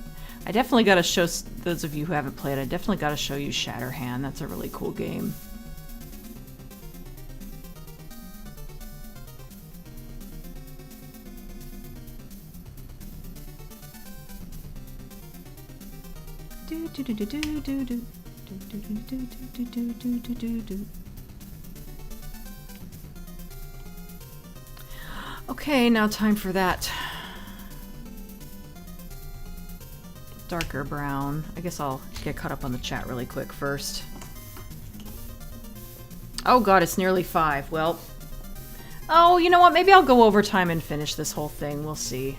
I definitely got to show those of you who haven't played. I definitely got to show you Shatterhand. That's a really cool game. Okay, now time for that darker brown. I guess I'll get caught up on the chat really quick first. Oh god, it's nearly 5. Well, oh, you know what? Maybe I'll go overtime and finish this whole thing. We'll see.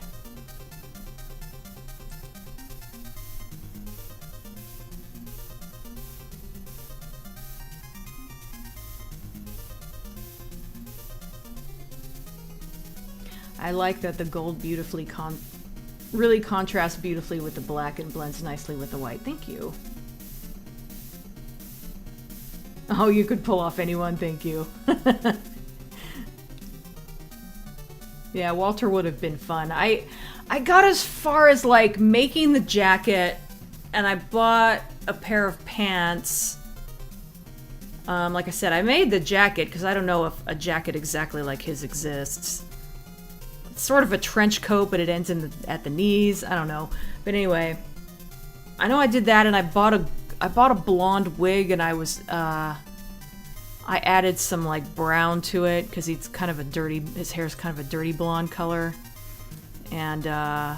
I like that the gold beautifully really contrasts beautifully with the black and blends nicely with the white. Thank you. Oh, you could pull off anyone, thank you. Yeah, Walter would have been fun. I got as far as like making the jacket, and I bought a pair of pants. Like I said, I made the jacket because I don't know if a jacket exactly like his exists. It's sort of a trench coat, but it ends at the knees. I don't know. But anyway, I know I did that, and I bought a blonde wig, and I added some like brown to it because his hair's kind of a dirty blonde color. And I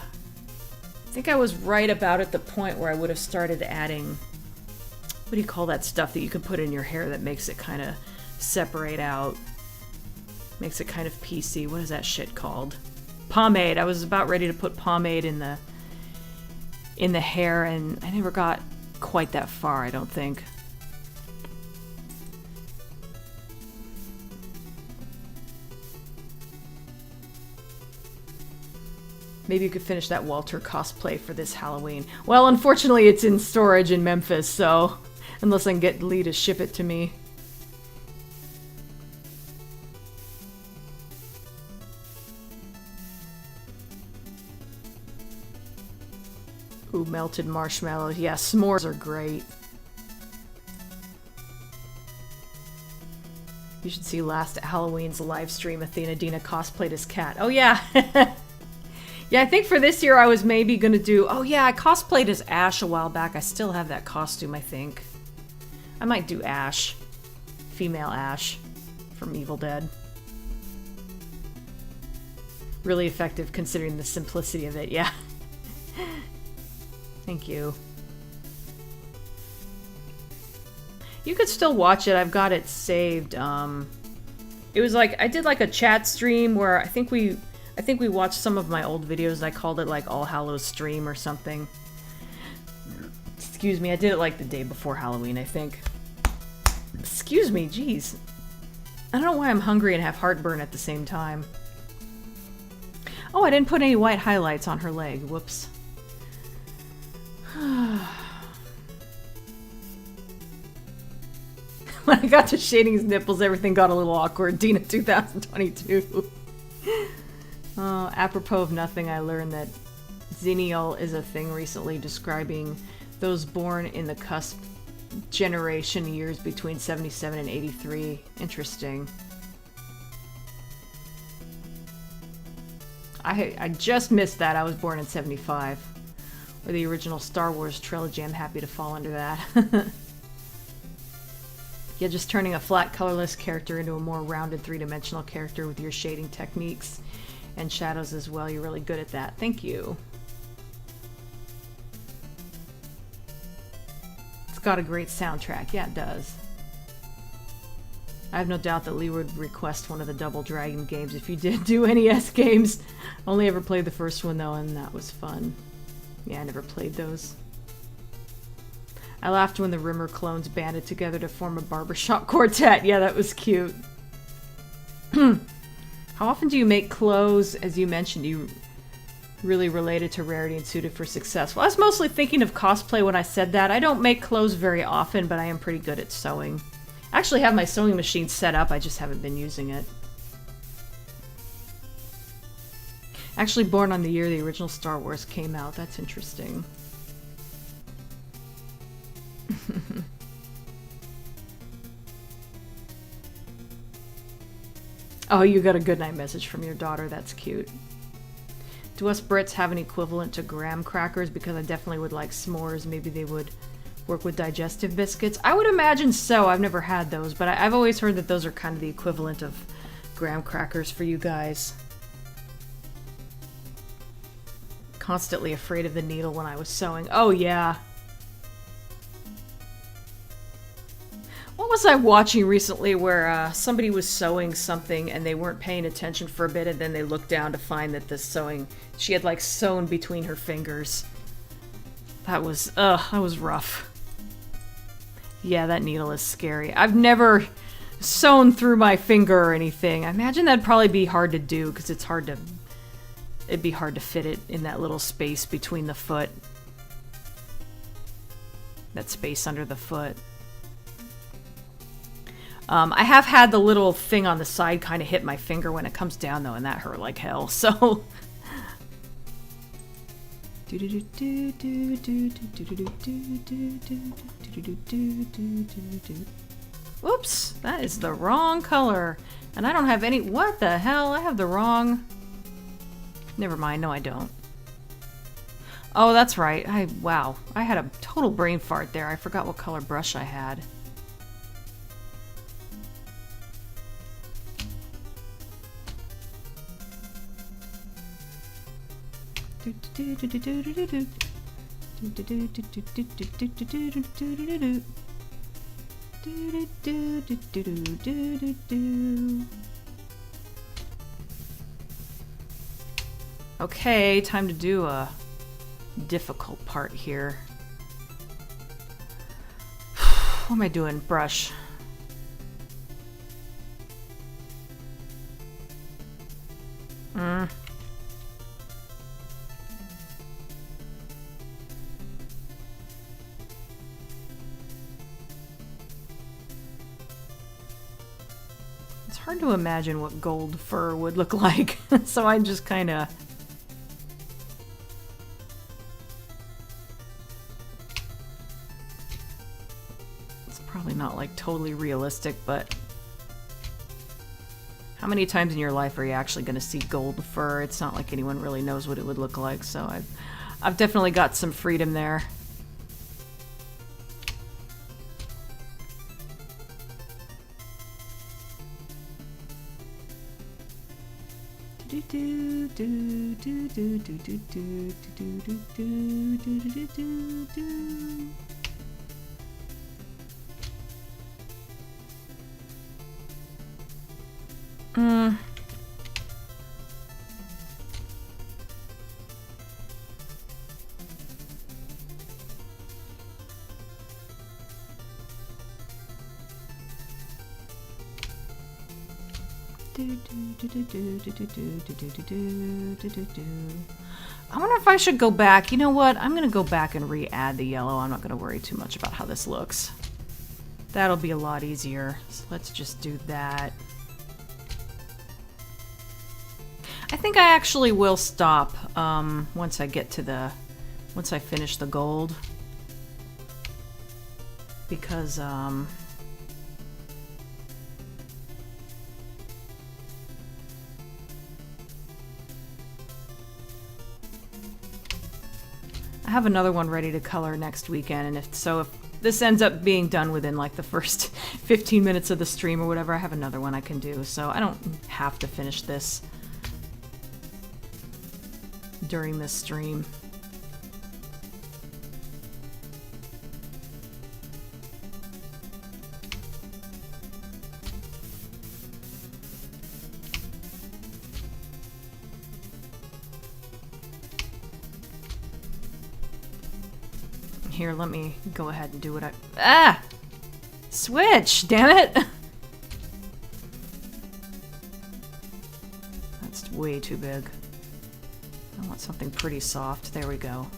think I was right about at the point where I would have started adding, what do you call that stuff that you can put in your hair that makes it kind of separate out? Makes it kind of PC. What is that shit called? Pomade. I was about ready to put pomade in the hair, and I never got quite that far, I don't think. Maybe you could finish that Walter cosplay for this Halloween. Well, unfortunately, it's in storage in Memphis, so unless I can get Lee to ship it to me. Ooh, melted marshmallows. Yeah, s'mores are great. You should see last Halloween's live stream. Athena Dina cosplayed as Cat. Oh, yeah. Yeah, I think for this year I was maybe going to do... Oh, yeah, I cosplayed as Ash a while back. I still have that costume, I think. I might do Ash. Female Ash from Evil Dead. Really effective considering the simplicity of it, yeah. Thank you. You could still watch it. I've got it saved. It was like I did like a chat stream where I think we watched some of my old videos. I called it like All Hallows stream or something. Excuse me. I did it like the day before Halloween, I think. Excuse me. Jeez. I don't know why I'm hungry and have heartburn at the same time. Oh, I didn't put any white highlights on her leg. Whoops. When I got to shading his nipples, everything got a little awkward. Dina 2022. Oh, apropos of nothing, I learned that Xennial is a thing recently describing those born in the cusp generation years between 77 and 83. Interesting. I just missed that. I was born in 75. Or the original Star Wars trilogy. I'm happy to fall under that. Yeah, just turning a flat, colorless character into a more rounded, three-dimensional character with your shading techniques and shadows as well. You're really good at that. Thank you. It's got a great soundtrack. Yeah, it does. I have no doubt that Lee would request one of the Double Dragon games if you did do NES games. Only ever played the first one, though, and that was fun. Yeah, I never played those. I laughed when the Rimmer clones banded together to form a barbershop quartet. Yeah, that was cute. How often do you make clothes? As you mentioned, you really related to rarity and suited for success. Well, I was mostly thinking of cosplay when I said that. I don't make clothes very often, but I am pretty good at sewing. I actually have my sewing machine set up, I just haven't been using it. Actually born on the year the original Star Wars came out. That's interesting. Oh, you got a goodnight message from your daughter. That's cute. Do us Brits have an equivalent to graham crackers? Because I definitely would like s'mores. Maybe they would work with digestive biscuits. I would imagine so. I've never had those, but I've always heard that those are kind of the equivalent of graham crackers for you guys. Constantly afraid of the needle when I was sewing. Oh, yeah. What was I watching recently where somebody was sewing something and they weren't paying attention for a bit, and then they looked down to find that the sewing, she had like sewn between her fingers. That was rough. Yeah, that needle is scary. I've never sewn through my finger or anything. I imagine that'd probably be hard to do because it'd be hard to fit it in that little space between the foot. That space under the foot. I have had the little thing on the side kind of hit my finger when it comes down though, and that hurt like hell, so... Whoops, that is the wrong color. And I don't have any... What the hell? I have the wrong... Never mind, no I don't. Oh, that's right. Wow. I had a total brain fart there. I forgot what color brush I had. Okay, time to do a difficult part here. What am I doing? Brush. It's hard to imagine what gold fur would look like, so I just kind of... It's probably not like totally realistic, but... How many times in your life are you actually going to see gold fur? It's not like anyone really knows what it would look like, so I've definitely got some freedom there. I wonder if I should go back. You know what? I'm going to go back and re-add the yellow. I'm not going to worry too much about how this looks. That'll be a lot easier. So let's just do that. I think I actually will stop once I finish the gold. Because, I have another one ready to color next weekend, and if this ends up being done within like the first 15 minutes of the stream or whatever, I have another one I can do, so I don't have to finish this during this stream. Here, let me go ahead and do what Switch! Damn it! That's way too big. I want something pretty soft. There we go.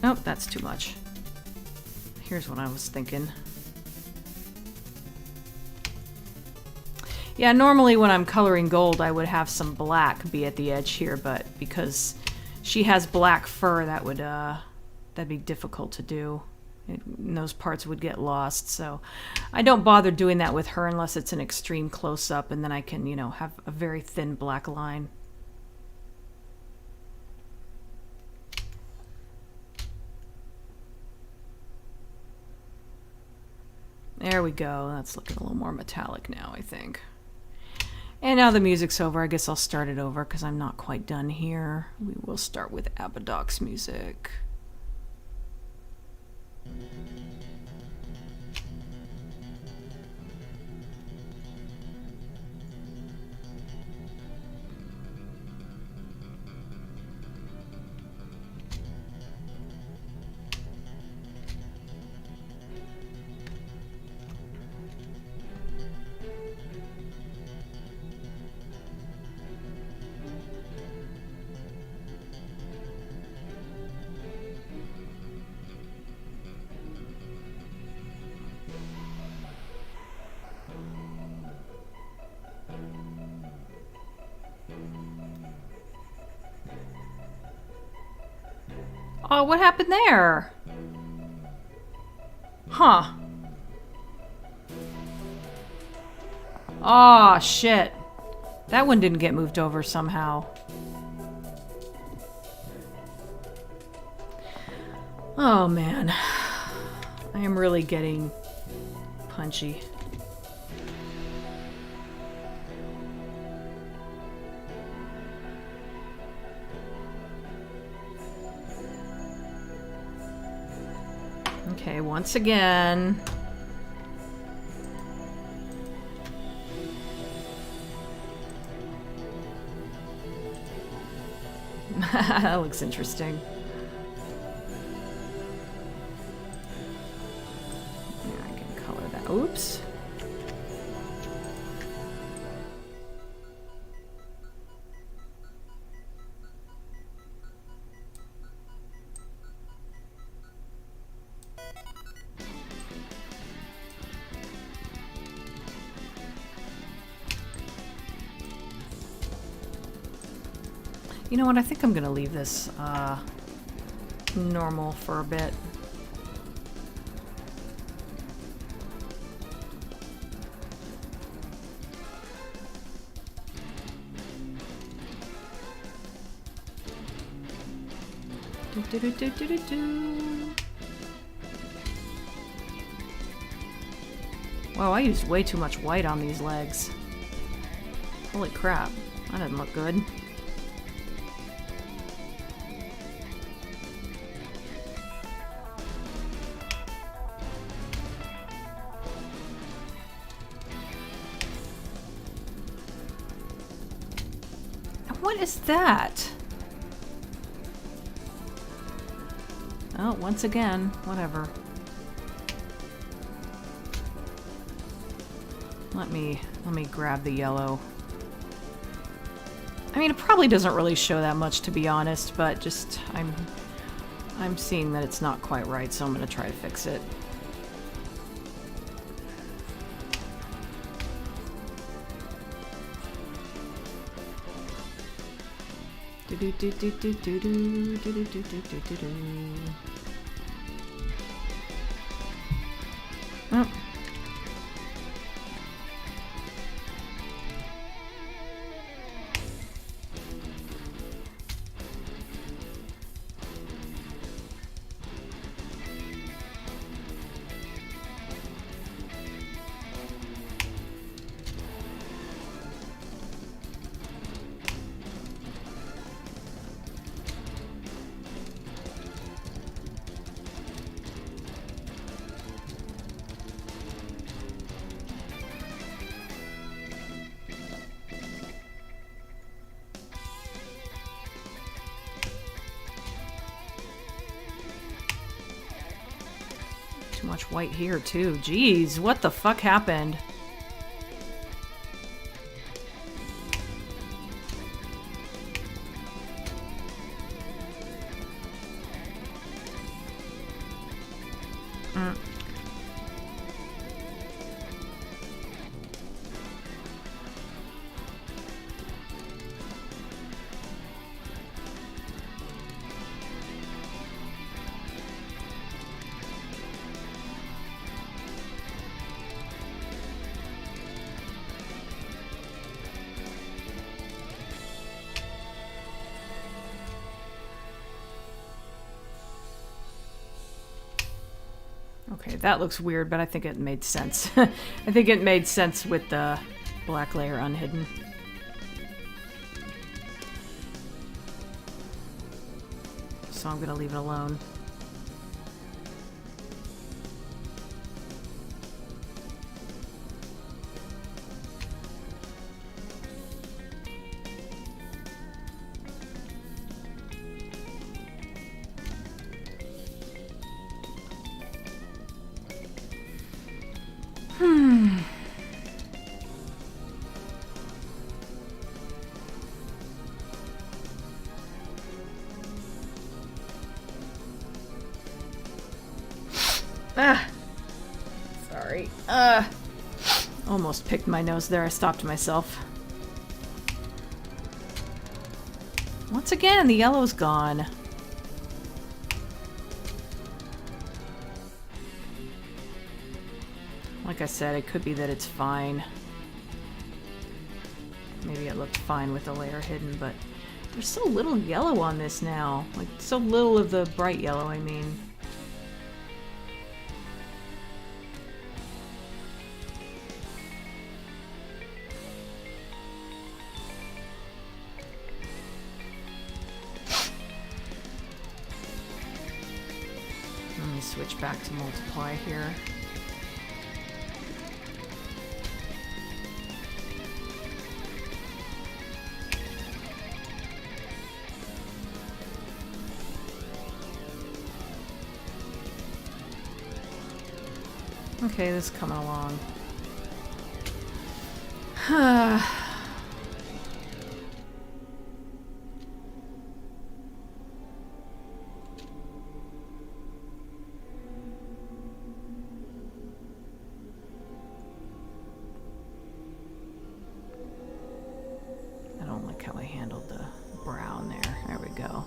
Nope, that's too much. Here's what I was thinking. Yeah, normally when I'm coloring gold, I would have some black be at the edge here, but because she has black fur, that'd be difficult to do. Those parts would get lost, so I don't bother doing that with her unless it's an extreme close-up, and then I can, have a very thin black line. There we go. That's looking a little more metallic now, I think. And now the music's over. I guess I'll start it over because I'm not quite done here. We will start with Abadoc's music. Oh, what happened there? Huh. Oh, shit. That one didn't get moved over somehow. Oh, man. I am really getting punchy. Okay, once again. That looks interesting. Yeah, I can color that. Oops. You know what, I think I'm gonna leave this normal for a bit. Wow, I used way too much white on these legs. Holy crap, that didn't look good. What is that? Oh, once again, whatever. Let me grab the yellow. I mean, it probably doesn't really show that much, to be honest, but just I'm seeing that it's not quite right, so I'm gonna try to fix it. Oh. Too much white here, too. Jeez, what the fuck happened? Okay, that looks weird, but I think it made sense. I think it made sense with the black layer unhidden. So I'm gonna leave it alone. Ah! Sorry. Almost picked my nose there. I stopped myself. Once again, the yellow's gone. Like I said, it could be that it's fine. Maybe it looked fine with the layer hidden, but there's so little yellow on this now. Like, so little of the bright yellow, I mean. Let me switch back to multiply here. Okay, this is coming along. I don't like how I handled the brown there. There we go.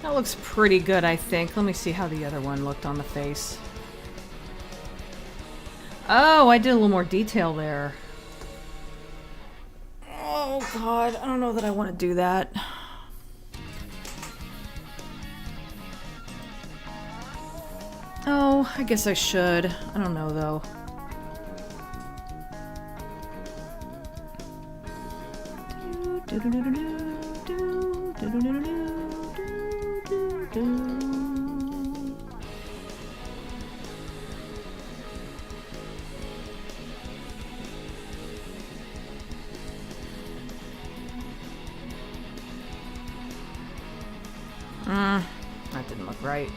That looks pretty good, I think. Let me see how the other one looked on the face. Oh, I did a little more detail there. Oh, God. I don't know that I want to do that. Oh, I guess I should. I don't know, though. That didn't look right.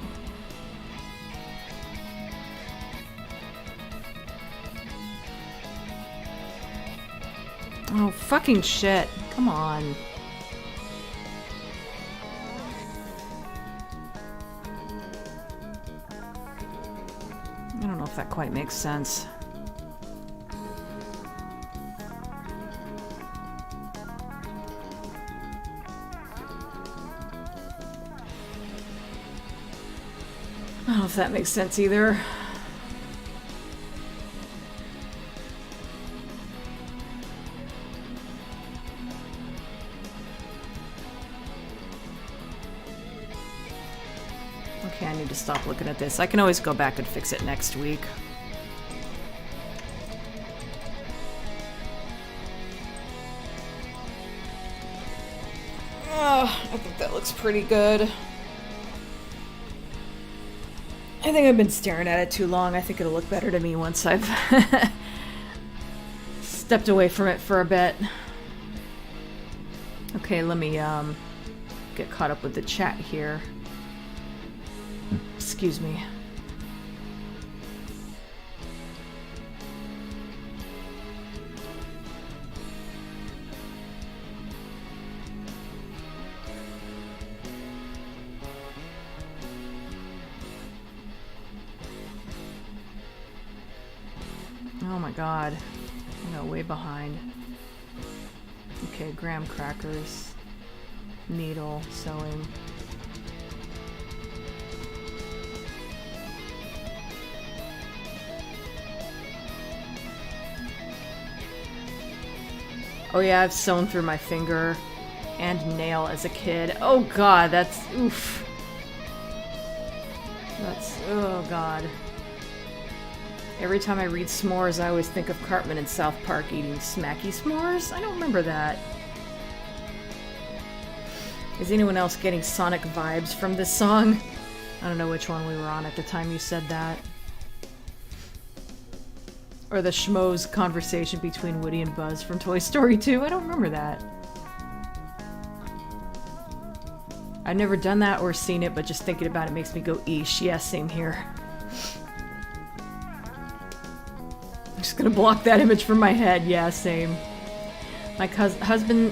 Oh, fucking shit. Come on. I don't know if that quite makes sense. I don't know if that makes sense either. Okay, I need to stop looking at this. I can always go back and fix it next week. Oh, I think that looks pretty good. I think I've been staring at it too long. I think it'll look better to me once I've stepped away from it for a bit. Okay, let me get caught up with the chat here. Excuse me. Oh my god. I got way behind. Okay, graham crackers. Needle, sewing. Oh yeah, I've sewn through my finger and nail as a kid. Oh god, that's oof. That's oh god. Every time I read s'mores, I always think of Cartman in South Park eating smacky s'mores. I don't remember that. Is anyone else getting Sonic vibes from this song? I don't know which one we were on at the time you said that. Or the schmoes conversation between Woody and Buzz from Toy Story 2. I don't remember that. I've never done that or seen it, but just thinking about it makes me go eesh. Yeah, same here. I'm just gonna block that image from my head. Yeah, same. My cousins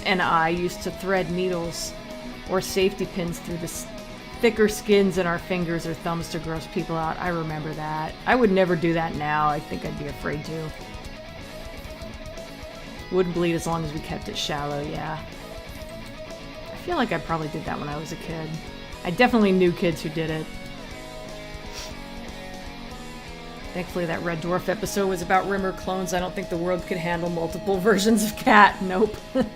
and I used to thread needles or safety pins through the thicker skins in our fingers or thumbs to gross people out. I remember that. I would never do that now. I think I'd be afraid to. Wouldn't bleed as long as we kept it shallow, yeah. I feel like I probably did that when I was a kid. I definitely knew kids who did it. Thankfully that Red Dwarf episode was about Rimmer clones. I don't think the world could handle multiple versions of Cat. Nope. This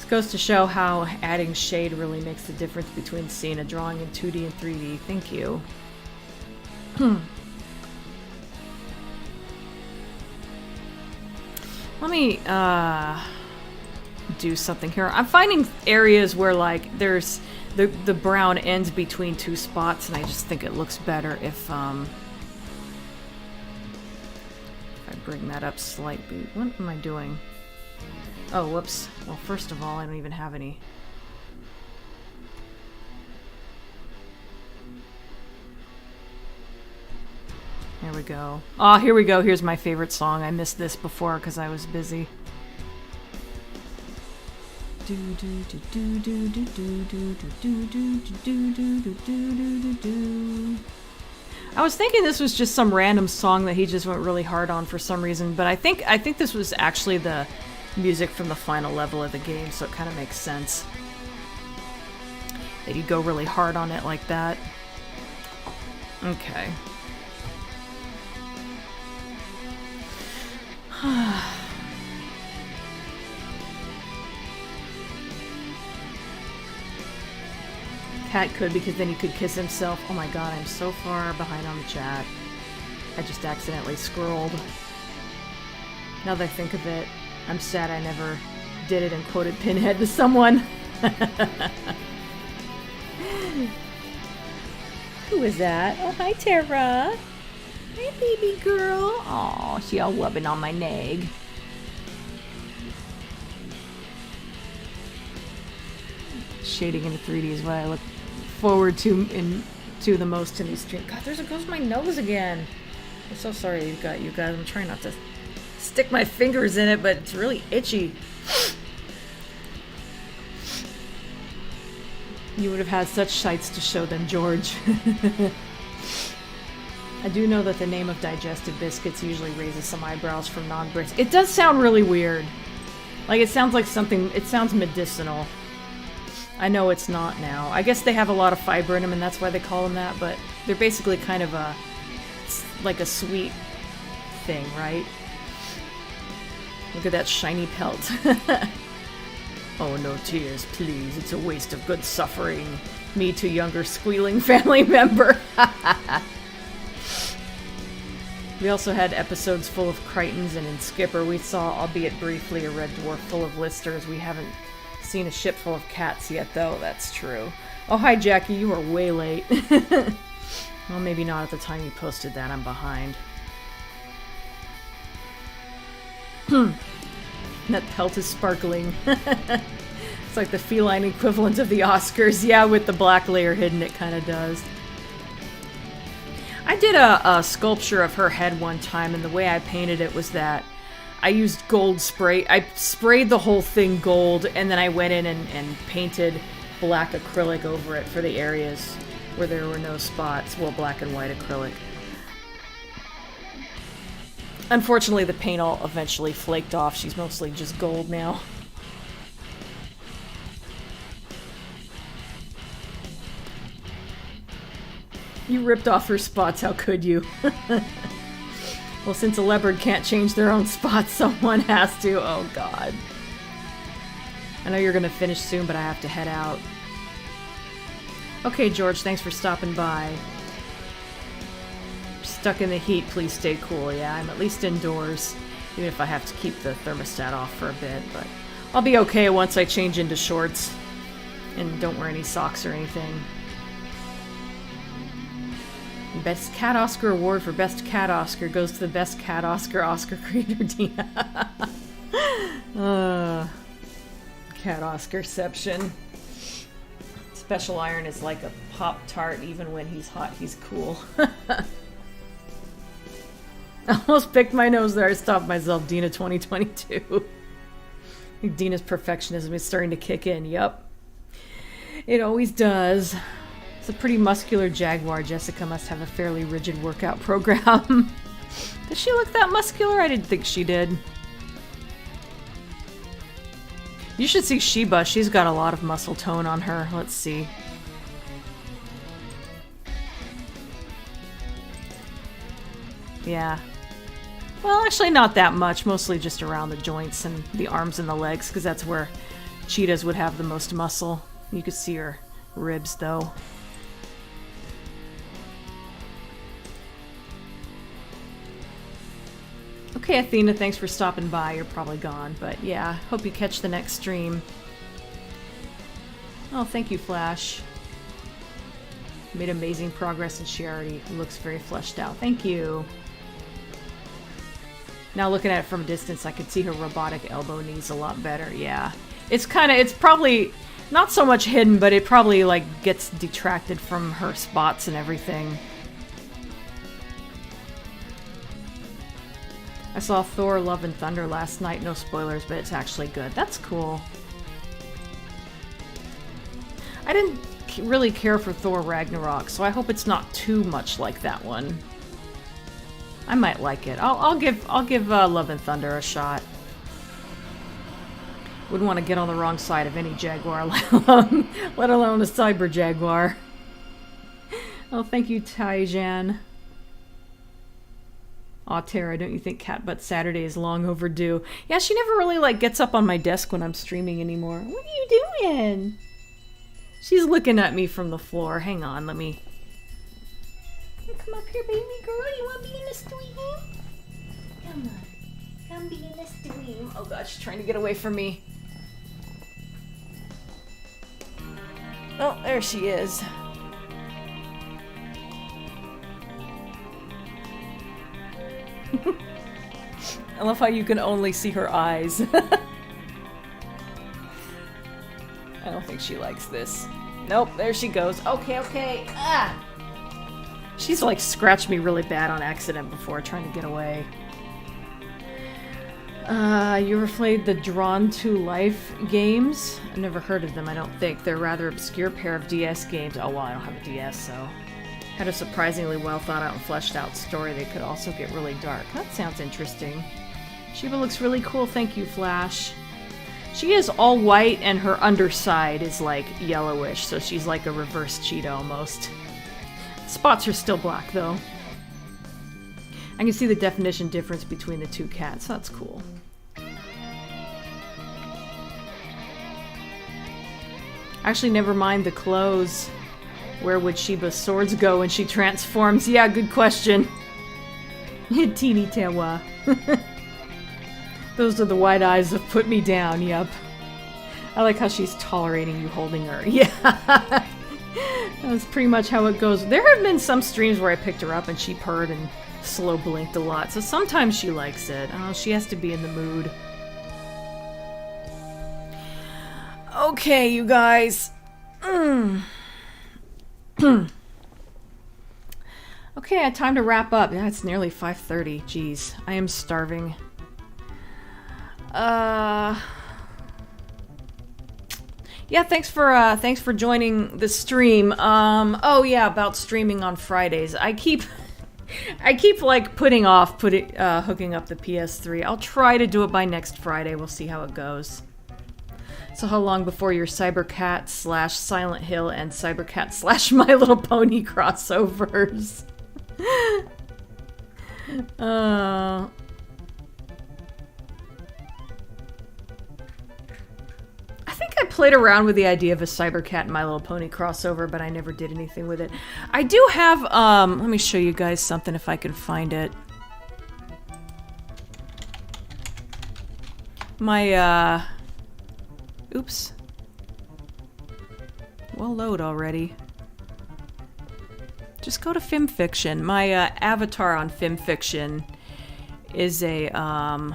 goes to show how adding shade really makes the difference between seeing a drawing in 2D and 3D. Thank you. Let me do something here. I'm finding areas where like there's the brown ends between two spots, and I just think it looks better if I bring that up slightly. What am I doing? Oh, whoops. Well, first of all, I don't even have any. There we go. Oh, here we go. Here's my favorite song. I missed this before because I was busy. I was thinking this was just some random song that he just went really hard on for some reason, but I think this was actually the music from the final level of the game, so it kind of makes sense that you go really hard on it like that. Okay. Cat could, because then he could kiss himself. Oh my god, I'm so far behind on the chat. I just accidentally scrolled. Now that I think of it, I'm sad I never did it and quoted Pinhead to someone. Who is that? Oh, hi, Tara. Hi, baby girl. Aw, she all rubbing on my nag. Shading into 3D is what I look forward to the most in these streams. God, there goes my nose again. I'm so sorry you guys. I'm trying not to stick my fingers in it, but it's really itchy. You would have had such sights to show them, George. I do know that the name of digestive biscuits usually raises some eyebrows from non-Brits. It does sound really weird. Like, it sounds like something... It sounds medicinal. I know it's not now. I guess they have a lot of fiber in them, and that's why they call them that, but they're basically kind of like a sweet thing, right? Look at that shiny pelt. Oh, no tears, please. It's a waste of good suffering. Me to younger squealing family member. We also had episodes full of Crichtons, and in Skipper we saw, albeit briefly, a red dwarf full of listers. We haven't seen a ship full of cats yet, though. That's true. Oh, hi, Jackie. You are way late. Well, maybe not at the time you posted that. I'm behind. That pelt is sparkling. It's like the feline equivalent of the Oscars. Yeah, with the black layer hidden, it kind of does. I did a sculpture of her head one time, and the way I painted it was that I used gold spray. I sprayed the whole thing gold, and then I went in and painted black acrylic over it for the areas where there were no spots. Well, black and white acrylic. Unfortunately, the paint all eventually flaked off. She's mostly just gold now. You ripped off her spots, how could you? Well, since a leopard can't change their own spots, someone has to. Oh, God. I know you're going to finish soon, but I have to head out. Okay, George, thanks for stopping by. Stuck in the heat, please stay cool. Yeah, I'm at least indoors, even if I have to keep the thermostat off for a bit, but I'll be okay once I change into shorts and don't wear any socks or anything. Best Cat Oscar Award for Best Cat Oscar goes to the Best Cat Oscar creator, Dina. Cat Oscarception. Special Iron is like a Pop-Tart. Even when he's hot, he's cool. I almost picked my nose there. I stopped myself. Dina 2022. Dina's perfectionism is starting to kick in. Yup. It always does. It's a pretty muscular jaguar. Jessica must have a fairly rigid workout program. Does she look that muscular? I didn't think she did. You should see Sheba. She's got a lot of muscle tone on her. Let's see. Yeah. Well, actually not that much. Mostly just around the joints and the arms and the legs, because that's where cheetahs would have the most muscle. You could see her ribs, though. Okay, Athena, thanks for stopping by. You're probably gone, but yeah, hope you catch the next stream. Oh, thank you, Flash. Made amazing progress and she already looks very fleshed out. Thank you. Now looking at it from a distance, I could see her robotic elbow knees a lot better. Yeah. It's probably not so much hidden, but it probably like gets detracted from her spots and everything. I saw Thor Love and Thunder last night. No spoilers, but it's actually good. That's cool. I didn't really care for Thor Ragnarok, so I hope it's not too much like that one. I might like it. I'll give Love and Thunder a shot. Wouldn't want to get on the wrong side of any jaguar, let alone a cyber jaguar. Oh, thank you, Taijan. Aw, Tara, don't you think Cat Butt Saturday is long overdue? Yeah, she never really, like, gets up on my desk when I'm streaming anymore. What are you doing? She's looking at me from the floor. Hang on, let me... Come up here, baby girl. You want to be in the stream? Come on. Come be in the stream. Oh, God, she's trying to get away from me. Oh, there she is. I love how you can only see her eyes. I don't think she likes this. Nope, there she goes. Okay, okay. Ah! She's like scratched me really bad on accident before trying to get away. You ever played the Drawn to Life games? I've never heard of them, I don't think. They're a rather obscure pair of DS games. Oh, well, I don't have a DS, so... Had a surprisingly well thought out and fleshed out story. They could also get really dark. That sounds interesting. Sheba looks really cool. Thank you, Flash. She is all white and her underside is like yellowish, so she's like a reverse cheetah almost. Spots are still black though. I can see the definition difference between the two cats. That's cool. Actually, never mind the clothes. Where would Sheba's swords go when she transforms? Yeah, good question. Teeny Tewa. Those are the white eyes that put me down, yep. I like how she's tolerating you holding her. Yeah. That's pretty much how it goes. There have been some streams where I picked her up and she purred and slow blinked a lot. So sometimes she likes it. Oh, she has to be in the mood. Okay, you guys. Okay, time to wrap up. Yeah, it's nearly 5:30. Jeez, I am starving. Yeah, thanks for joining the stream. Oh yeah, about streaming on Fridays. I keep like putting off hooking up the PS3. I'll try to do it by next Friday. We'll see how it goes. So how long before your Cybercat / Silent Hill and Cybercat / My Little Pony crossovers? I think I played around with the idea of a Cybercat and My Little Pony crossover, but I never did anything with it. I do have, let me show you guys something if I can find it. My, oops. Well, load already. Just go to FimFiction. My avatar on FimFiction is an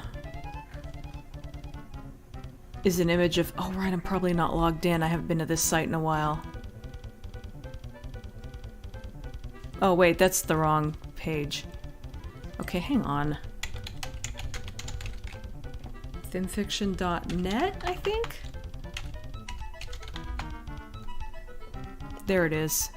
image of... Oh, right, I'm probably not logged in. I haven't been to this site in a while. Oh, wait, that's the wrong page. Okay, hang on. FimFiction.net, I think? There it is.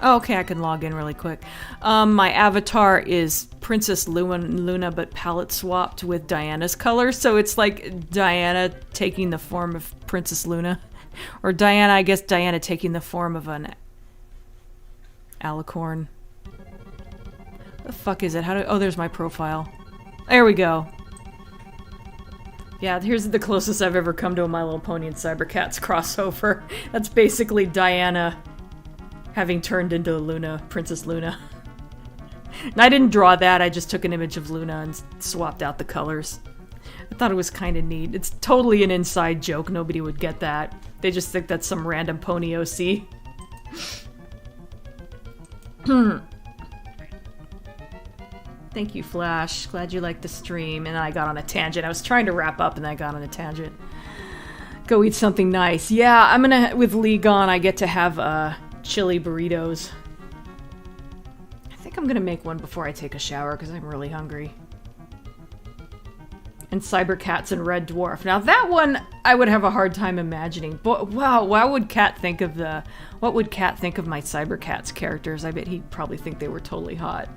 Oh, okay, I can log in really quick. My avatar is Princess Luna, but palette swapped with Diana's color, so it's like Diana taking the form of Princess Luna. Or Diana, I guess Diana taking the form of an alicorn. The fuck is it? Oh, there's my profile. There we go. Yeah, here's the closest I've ever come to a My Little Pony and Cybercats crossover. That's basically Diana having turned into Luna, Princess Luna. And I didn't draw that, I just took an image of Luna and swapped out the colors. I thought it was kind of neat. It's totally an inside joke, nobody would get that. They just think that's some random pony OC. Thank you, Flash. Glad you liked the stream. And I got on a tangent. I was trying to wrap up and I got on a tangent. Go eat something nice. Yeah, I'm gonna, with Lee gone, I get to have, chili burritos. I think I'm gonna make one before I take a shower because I'm really hungry. And Cybercats and Red Dwarf. Now that one I would have a hard time imagining. But wow, what would Cat think of my Cybercats characters? I bet he'd probably think they were totally hot.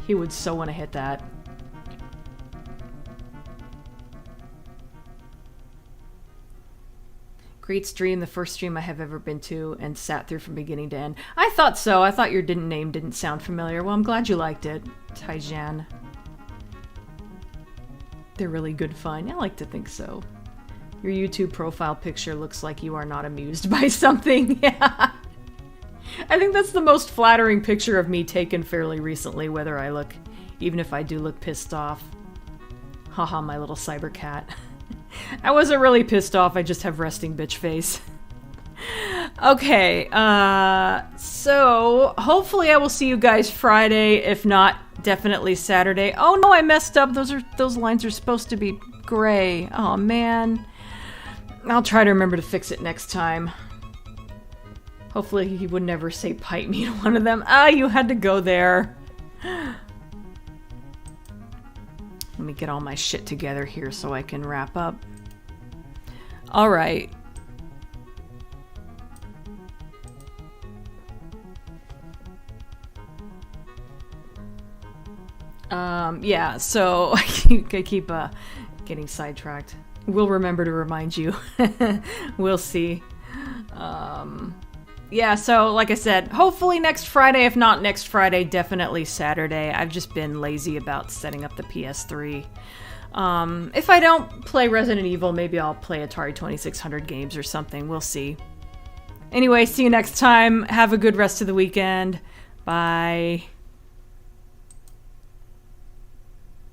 He would so want to hit that. Great stream, the first stream I have ever been to and sat through from beginning to end. I thought so. I thought your name didn't sound familiar. Well, I'm glad you liked it, Taijan. They're really good fun. I like to think so. Your YouTube profile picture looks like you are not amused by something. Yeah. I think that's the most flattering picture of me taken fairly recently, whether I look, even if I do look pissed off. Haha, my little Cybercat. I wasn't really pissed off, I just have resting bitch face. Okay, so hopefully I will see you guys Friday, if not, definitely Saturday. Oh no, I messed up, those lines are supposed to be gray. Oh man. I'll try to remember to fix it next time. Hopefully he would never say pipe me to one of them. Ah, you had to go there. Let me get all my shit together here so I can wrap up. Alright. Yeah, so I keep getting sidetracked. We'll remember to remind you. We'll see. Yeah, so like I said, hopefully next Friday. If not next Friday, definitely Saturday. I've just been lazy about setting up the PS3. If I don't play Resident Evil, maybe I'll play Atari 2600 games or something. We'll see. Anyway, see you next time. Have a good rest of the weekend. Bye.